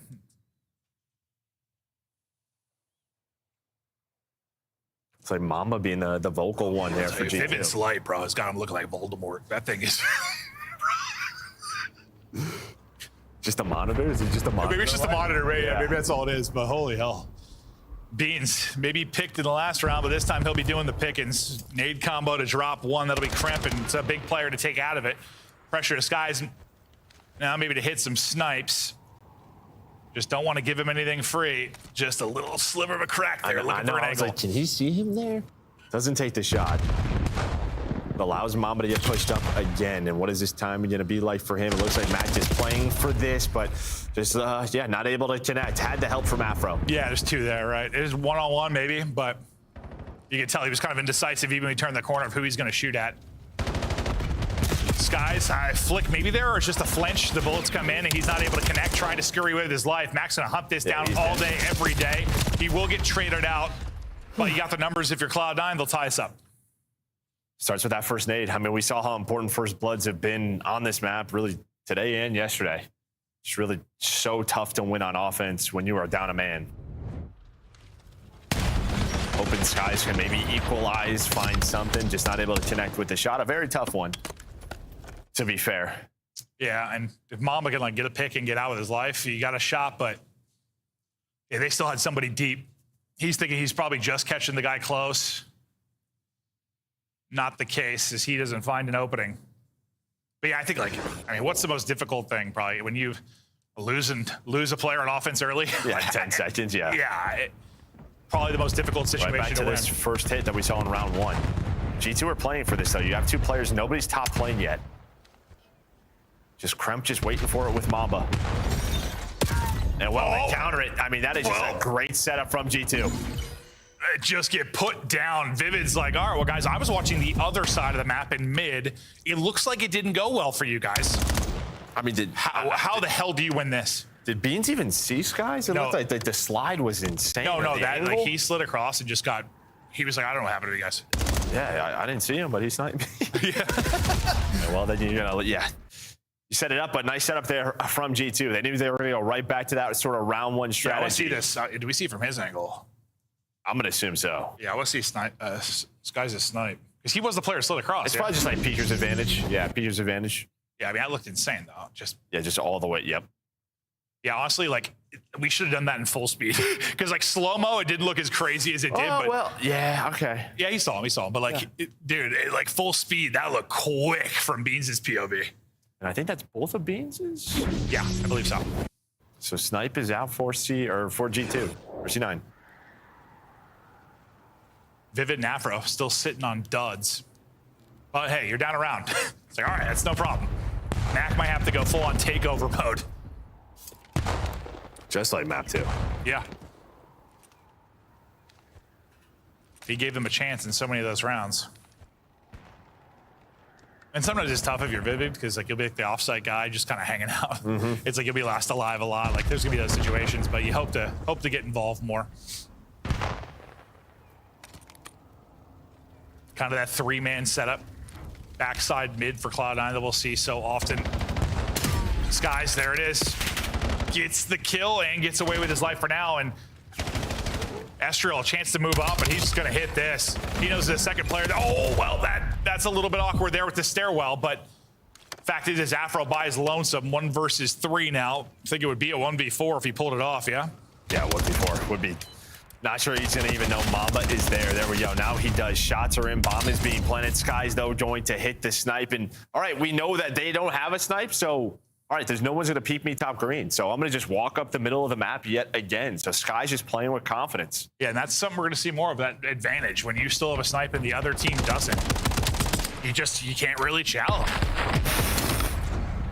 It's like Mamba being the vocal one there for G2. Vivid's light, bro. It's got him looking like Voldemort. That thing is... Just a monitor? Is it just a monitor? Maybe it's just a monitor, right? Yeah, maybe that's all it is, but holy hell. Beans, maybe picked in the last round, but this time he'll be doing the pickings. Nade combo to drop one. That'll be cramping. It's a big player to take out of it. Pressure to Skies. Now maybe to hit some snipes. Just don't want to give him anything free. Just a little sliver of a crack there. Looking for an angle. Like, can he see him there? Doesn't take the shot. Allows Mamba to get pushed up again. And what is this time going to be like for him? It looks like Mac is playing for this, but just, yeah, not able to connect. Had the help from Afro. Yeah, there's 2 there, right? It is one-on-one maybe, but you can tell he was kind of indecisive even when he turned the corner of who he's going to shoot at. Skies, flick maybe there, or it's just a flinch. The bullets come in and he's not able to connect, trying to scurry away with his life. Mac's gonna hunt this down all day, every day. He will get traded out, but you got the numbers. If you're Cloud9, they'll tie us up. Starts with that first nade. I mean, we saw how important first bloods have been on this map, really today and yesterday. It's really so tough to win on offense when you are down a man. Hoping Skies can maybe equalize, find something, just not able to connect with the shot. A very tough one, to be fair. Yeah, and if Mamba can like get a pick and get out with his life, he got a shot, but yeah, they still had somebody deep. He's thinking he's probably just catching the guy close. Not the case, as he doesn't find an opening. But yeah, I think, like, I mean, what's the most difficult thing probably when you lose a player on offense early? Yeah, 10 seconds, yeah. Yeah, probably the most difficult situation right back to win. this first hit that we saw in round 1. G2 are playing for this, though. You have 2 players. Nobody's top playing yet. Just Kremp just waiting for it with Mamba. And they counter it. I mean, that is just a great setup from G2. Just get put down. Vivid's like, all right, well, guys, I was watching the other side of the map in mid. It looks like it didn't go well for you guys. I mean, how the hell do you win this? Did Beans even see Skies? It looked like the slide was insane. No, that like he slid across and just got. He was like, I don't know what happened to you guys. Yeah, I didn't see him, but he sniped me. Yeah. Well, then you're gonna, yeah. You set it up, but nice setup there from G2. They knew they were gonna go right back to that sort of round 1 strategy. Yeah, I want to see this. Do we see it from his angle? I'm gonna assume so. Yeah, I want to see Skies a snipe. Because he was the player slid across. It's probably just like Peter's advantage. Yeah, Peter's advantage. Yeah, I mean, that looked insane, though. Just all the way, yep. Yeah, honestly, like, we should have done that in full speed. Because, like, slow-mo, it didn't look as crazy as it did. Oh, but well, yeah, okay. Yeah, he saw him. But, like, dude, like, full speed, that looked quick from Beans' POV. And I think that's both of Beans's? Yeah, I believe so. So Snipe is out for G2, or C9. Vivid and Afro still sitting on duds. But hey, you're down a round. It's like, all right, that's no problem. Mac might have to go full on takeover mode. Just like map 2. Yeah. He gave them a chance in so many of those rounds. And sometimes it's tough if you're Vivid because like you'll be like the offsite guy just kind of hanging out. It's like you'll be last alive a lot. Like there's gonna be those situations, but you hope to get involved more. Kind of that 3-man setup. Backside mid for Cloud9 that we'll see so often. Skies, there it is. Gets the kill and gets away with his life for now. And Estriel, a chance to move up, but he's just gonna hit this. He knows the second player. Oh, well, that's a little bit awkward there with the stairwell, but fact is Afro buys lonesome 1 versus 3 now. I think it would be a 1v4 if he pulled it off, yeah? Yeah, 1v4 would be. Not sure he's gonna even know Mamba is there. There we go. Now he does. Shots are in. Bomb is being planted. Skies, though, going to hit the snipe. And all right, we know that they don't have a snipe, so all right, there's no one's gonna peek me top green. So I'm gonna just walk up the middle of the map yet again. So Sky's just playing with confidence. Yeah, and that's something we're gonna see more of, that advantage when you still have a snipe and the other team doesn't. You can't really chow him.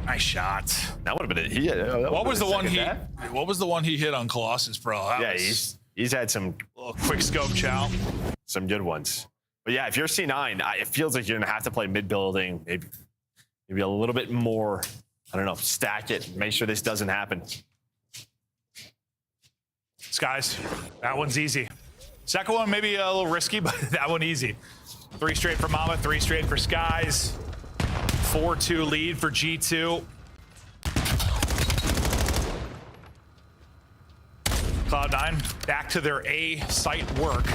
Nice shot. That would have been it. What was the one he hit on Colossus, bro? He's had some little quick scope chow. Some good ones. But yeah, if you're C9, it feels like you're gonna have to play mid building, maybe a little bit more. I don't know, stack it, make sure this doesn't happen. Skies, that one's easy. Second one maybe a little risky, but that one easy. 3 straight for Mama, 3 straight for Skies. 4-2 lead for G2. Cloud9 back to their A site work.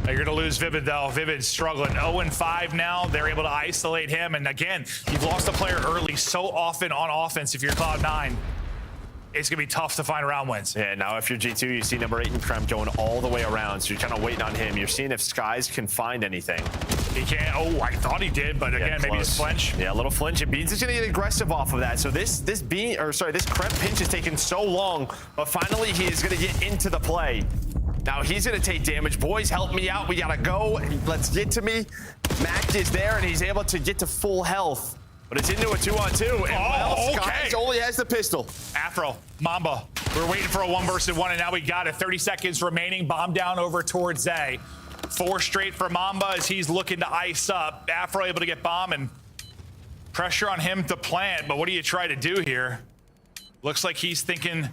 They're going to lose Vivid, though. Vivid's struggling. 0-5 now. They're able to isolate him. And again, you've lost a player early so often on offense. If you're Cloud9, it's going to be tough to find round wins. Yeah, now if you're G2, you see number 8 and Kremp going all the way around. So you're kind of waiting on him. You're seeing if Skies can find anything. He can't. Oh, I thought he did, but again, maybe just flinch. Yeah, a little flinch. And Beans is going to get aggressive off of that. So this Kremp pinch is taking so long, but finally he is going to get into the play. Now he's going to take damage. Boys, help me out. We got to go. Let's get to me. Mac is there, and he's able to get to full health. But it's into a 2-on-2. And Skies only has the pistol. Afro, Mamba. We're waiting for a 1 versus 1, and now we got it. 30 seconds remaining. Bomb down over towards A. 4 straight for Mamba as he's looking to ice up. Afro able to get bomb, and pressure on him to plant. But what do you try to do here? Looks like he's thinking...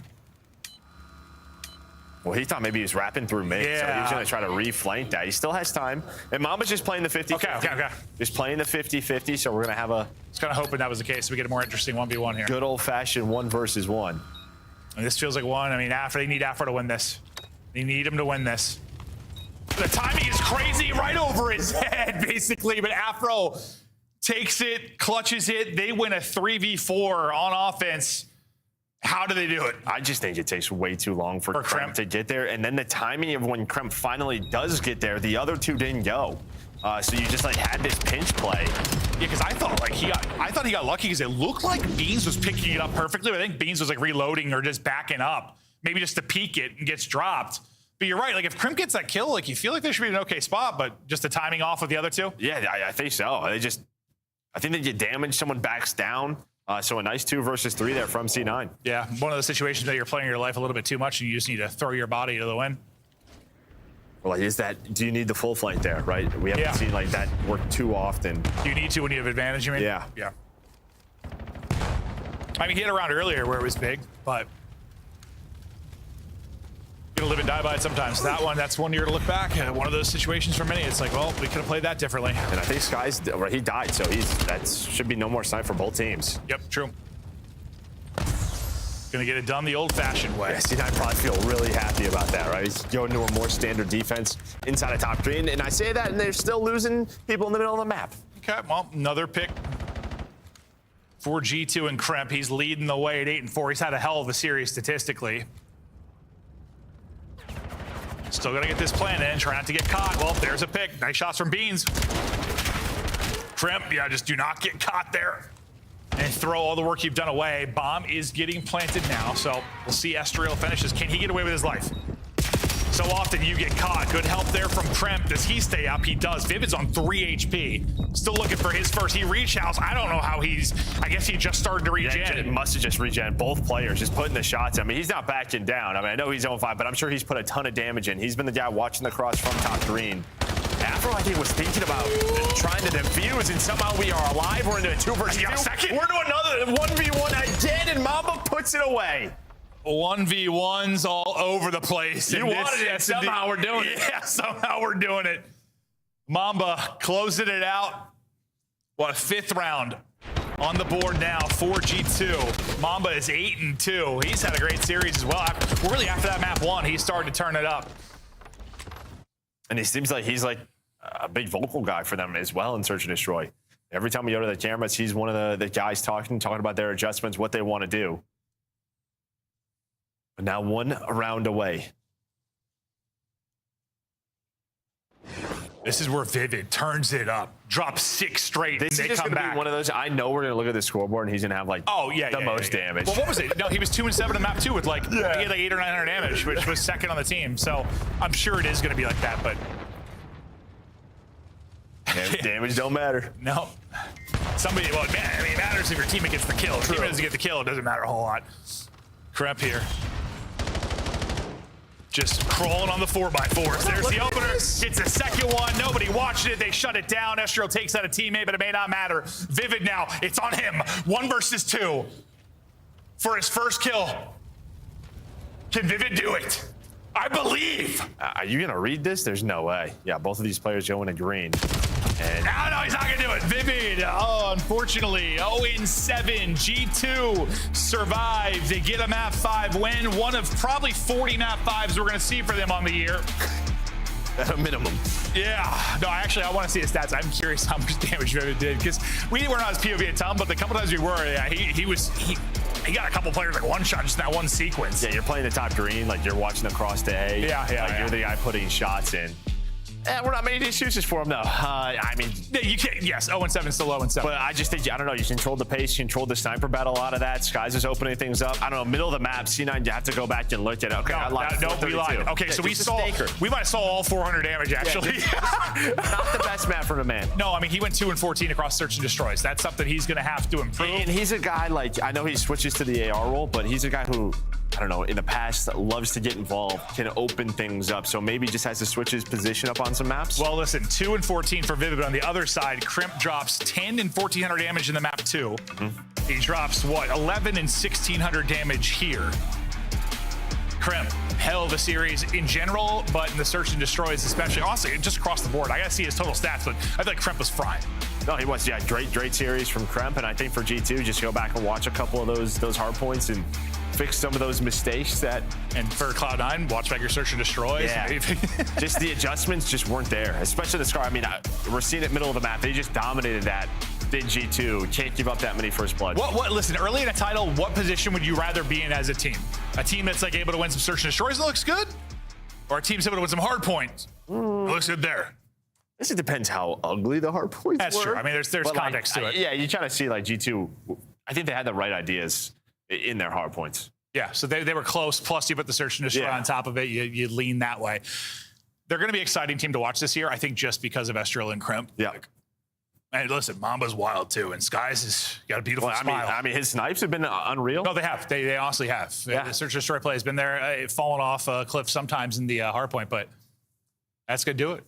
Well, he thought maybe he was wrapping through mid, so he was going to try to reflank that. He still has time. And Mamba's just playing the 50-50. Okay. Just playing the 50-50, so we're going to have a... I was kind of hoping that was the case. We get a more interesting 1v1 here. Good old-fashioned 1 versus 1. And this feels like one. I mean, they need Afro to win this. They need him to win this. The timing is crazy, right over his head, basically. But Afro takes it, clutches it. They win a 3v4 on offense. How do they do it? I just think it takes way too long for Kremp to get there. And then the timing of when Kremp finally does get there, the other 2 didn't go. So you just had this pinch play. Yeah, because I thought he got lucky because it looked like Beans was picking it up perfectly. I think Beans was reloading or just backing up, maybe just to peek it and gets dropped. But you're right. If Kremp gets that kill, you feel like there should be an okay spot, but just the timing off of the other 2. Yeah, I think so. I think they get damaged. Someone backs down. So a nice 2 versus 3 there from C9. Yeah, one of those situations that you're playing your life a little bit too much and you just need to throw your body to the win. Well, do you need the full flank there, right? We haven't seen that work too often. Do you need to when you have advantage, you mean? Yeah. Yeah. I mean, he hit around earlier where it was big, but you gotta live and die by it sometimes. That's one year to look back. One of those situations for many, it's well, we could have played that differently. And I think Skies, he died, so that should be no more snipe for both teams. Yep, true. Gonna get it done the old-fashioned way. Yeah, C9 probably feel really happy about that, right? He's going to a more standard defense inside of top green, and I say that, and they're still losing people in the middle of the map. Okay, well, another pick for G2 and Kremp. He's leading the way at 8-4. He's had a hell of a series statistically. Still gonna get this plan in, try not to get caught. Well, there's a pick. Nice shots from Beans. Kremp, just do not get caught there. And throw all the work you've done away. Bomb is getting planted now, so we'll see Estriel finishes. Can he get away with his life? So often you get caught. Good help there from Kremp. Does he stay up? He does. Vivid's on 3 HP. Still looking for his first. He reach house. I don't know how I guess he just started to regen. Yeah, it must have just regen. Both players just putting the shots. I mean, he's not backing down. I mean, I know he's 0-5, but I'm sure he's put a ton of damage in. He's been the guy watching the cross from top green. Afro, I think, was thinking about trying to defuse, and somehow we are alive. We're into a 2 versus 2. We're into another 1v1 again, and Mamba puts it away. 1v1s all over the place. You wanted it, somehow we're doing it. Yeah, somehow we're doing it. Mamba closing it out. What, a 5th round on the board now for G2. Mamba is 8-2. He's had a great series as well. Really, after that map 1, he started to turn it up. And he seems like he's like a big vocal guy for them as well in Search and Destroy. Every time we go to the cameras, he's one of the guys talking about their adjustments, what they want to do. But now 1 round away. This is where Vivid turns it up, drops 6 straight, This and is they come back. be one of those. I know we're gonna look at the scoreboard and he's gonna have like the most damage. Well, what was it? No, he was 2-7 in map 2 with like he had like 800 or 900 damage, which was 2nd on the team. So I'm sure it is gonna be like that, but damage don't matter. no. Somebody, well, man, I mean, it matters if your teammate gets the kill. If your teammate doesn't get the kill, it doesn't matter a whole lot. Kremp here. Just crawling on the 4x4s. There's the opener. Gets the second one. Nobody watched it. They shut it down. Estro takes out a teammate, but it may not matter. Vivid now. It's on him. 1 versus 2 for his first kill. Can Vivid do it? I believe. Are you gonna read this? There's no way. Yeah, both of these players going to green. And No, he's not gonna do it. Vivid, oh, unfortunately, 0-7. G2 survive. They get a map 5 win. One of probably 40 map 5s we're gonna see for them on the year. at a minimum. Yeah. No, actually, I want to see his stats. I'm curious how much damage Vivid did, because we were not as POV a ton, but the couple times we were, yeah, he got a couple players like one shot just in that one sequence. Yeah, you're playing the top green, like you're watching across the A. Yeah. You're the guy putting shots in. We're not making excuses for him, though. I mean, you can't. Yes, 0-7 still 0-7. But I just think, I don't know, you controlled the pace, you controlled the sniper battle, a lot of that. Skies is opening things up. I don't know, middle of the map, C9, you have to go back and look at it. Okay, we lied. Okay, so we might have saw all 400 damage, actually. Not the best map for the man. No, I mean, he went 2-14 across Search and Destroys. That's something he's going to have to improve. And he's a guy, like, I know he switches to the AR role, but he's a guy who, I don't know, in the past loves to get involved, can open things up. So maybe just has to switch his position up on some maps. Well, listen, 2-14 for Vivid, but on the other side, Crimp drops 10 and 1,400 damage in the map 2. Mm-hmm. He drops, what, 11 and 1,600 damage here. Crimp, hell of a series in general, but in the Search and Destroys especially. Honestly, just across the board. I gotta see his total stats, but I feel like Crimp was frying. No, he was, yeah, great series from Kremp, and I think for G2, just go back and watch a couple of those hard points and fix some of those mistakes that. And for Cloud9, watch back your Search and Destroys. Yeah, just the adjustments just weren't there, especially the Scar. I mean, we're seeing it middle of the map. They just dominated that. Did G2 can't give up that many first bloods. Listen, early in a title, what position would you rather be in as a team? A team that's like able to win some Search and Destroys that looks good, or a team that's able to win some hard points? It looks good there. I guess it depends how ugly the hard points That's were. true. I mean, there's context to it. Yeah, you kind of see like G2. I think they had the right ideas in their hard points. Yeah, so they were close. Plus, you put the Search and Destroy on top of it. You lean that way. They're going to be an exciting team to watch this year, I think, just because of Estrel and Crimp. Yeah. And listen, Mamba's wild too, and Skies has got a beautiful smile. I mean, his snipes have been unreal. No, they have. They honestly have. Yeah. The Search and Destroy play has been there, fallen off a cliff sometimes in the hard point, but that's going to do it.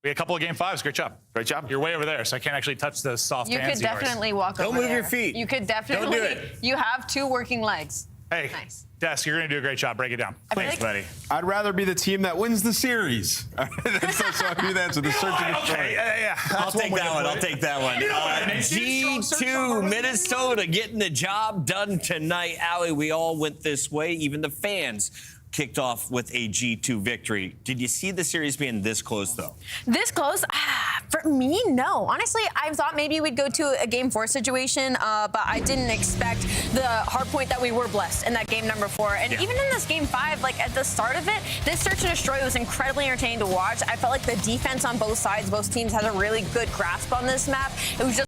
We had a couple of game 5s. Great job. Great job. You're way over there, so I can't actually touch the soft You hands. could definitely walk over Don't move there. your feet. You could definitely. Don't do it. You have 2 working legs. Hey, nice. Desk, you're going to do a great job. Break it down. Thanks, buddy. I'd rather be the team that wins the series. so I do that to the Search and Destroy. Okay, yeah. I'll take that one. I'll take that one. G2 Minnesota getting the job done tonight. Allie, we all went this way. Even the fans kicked off with a G2 victory. Did you see the series being this close, though? This close? For me, no. Honestly, I thought maybe we'd go to a game 4 situation, but I didn't expect the hard point that we were blessed in that game number 4. And even in this game 5, like at the start of it, this Search and Destroy was incredibly entertaining to watch. I felt like the defense on both sides, both teams had a really good grasp on this map. It was just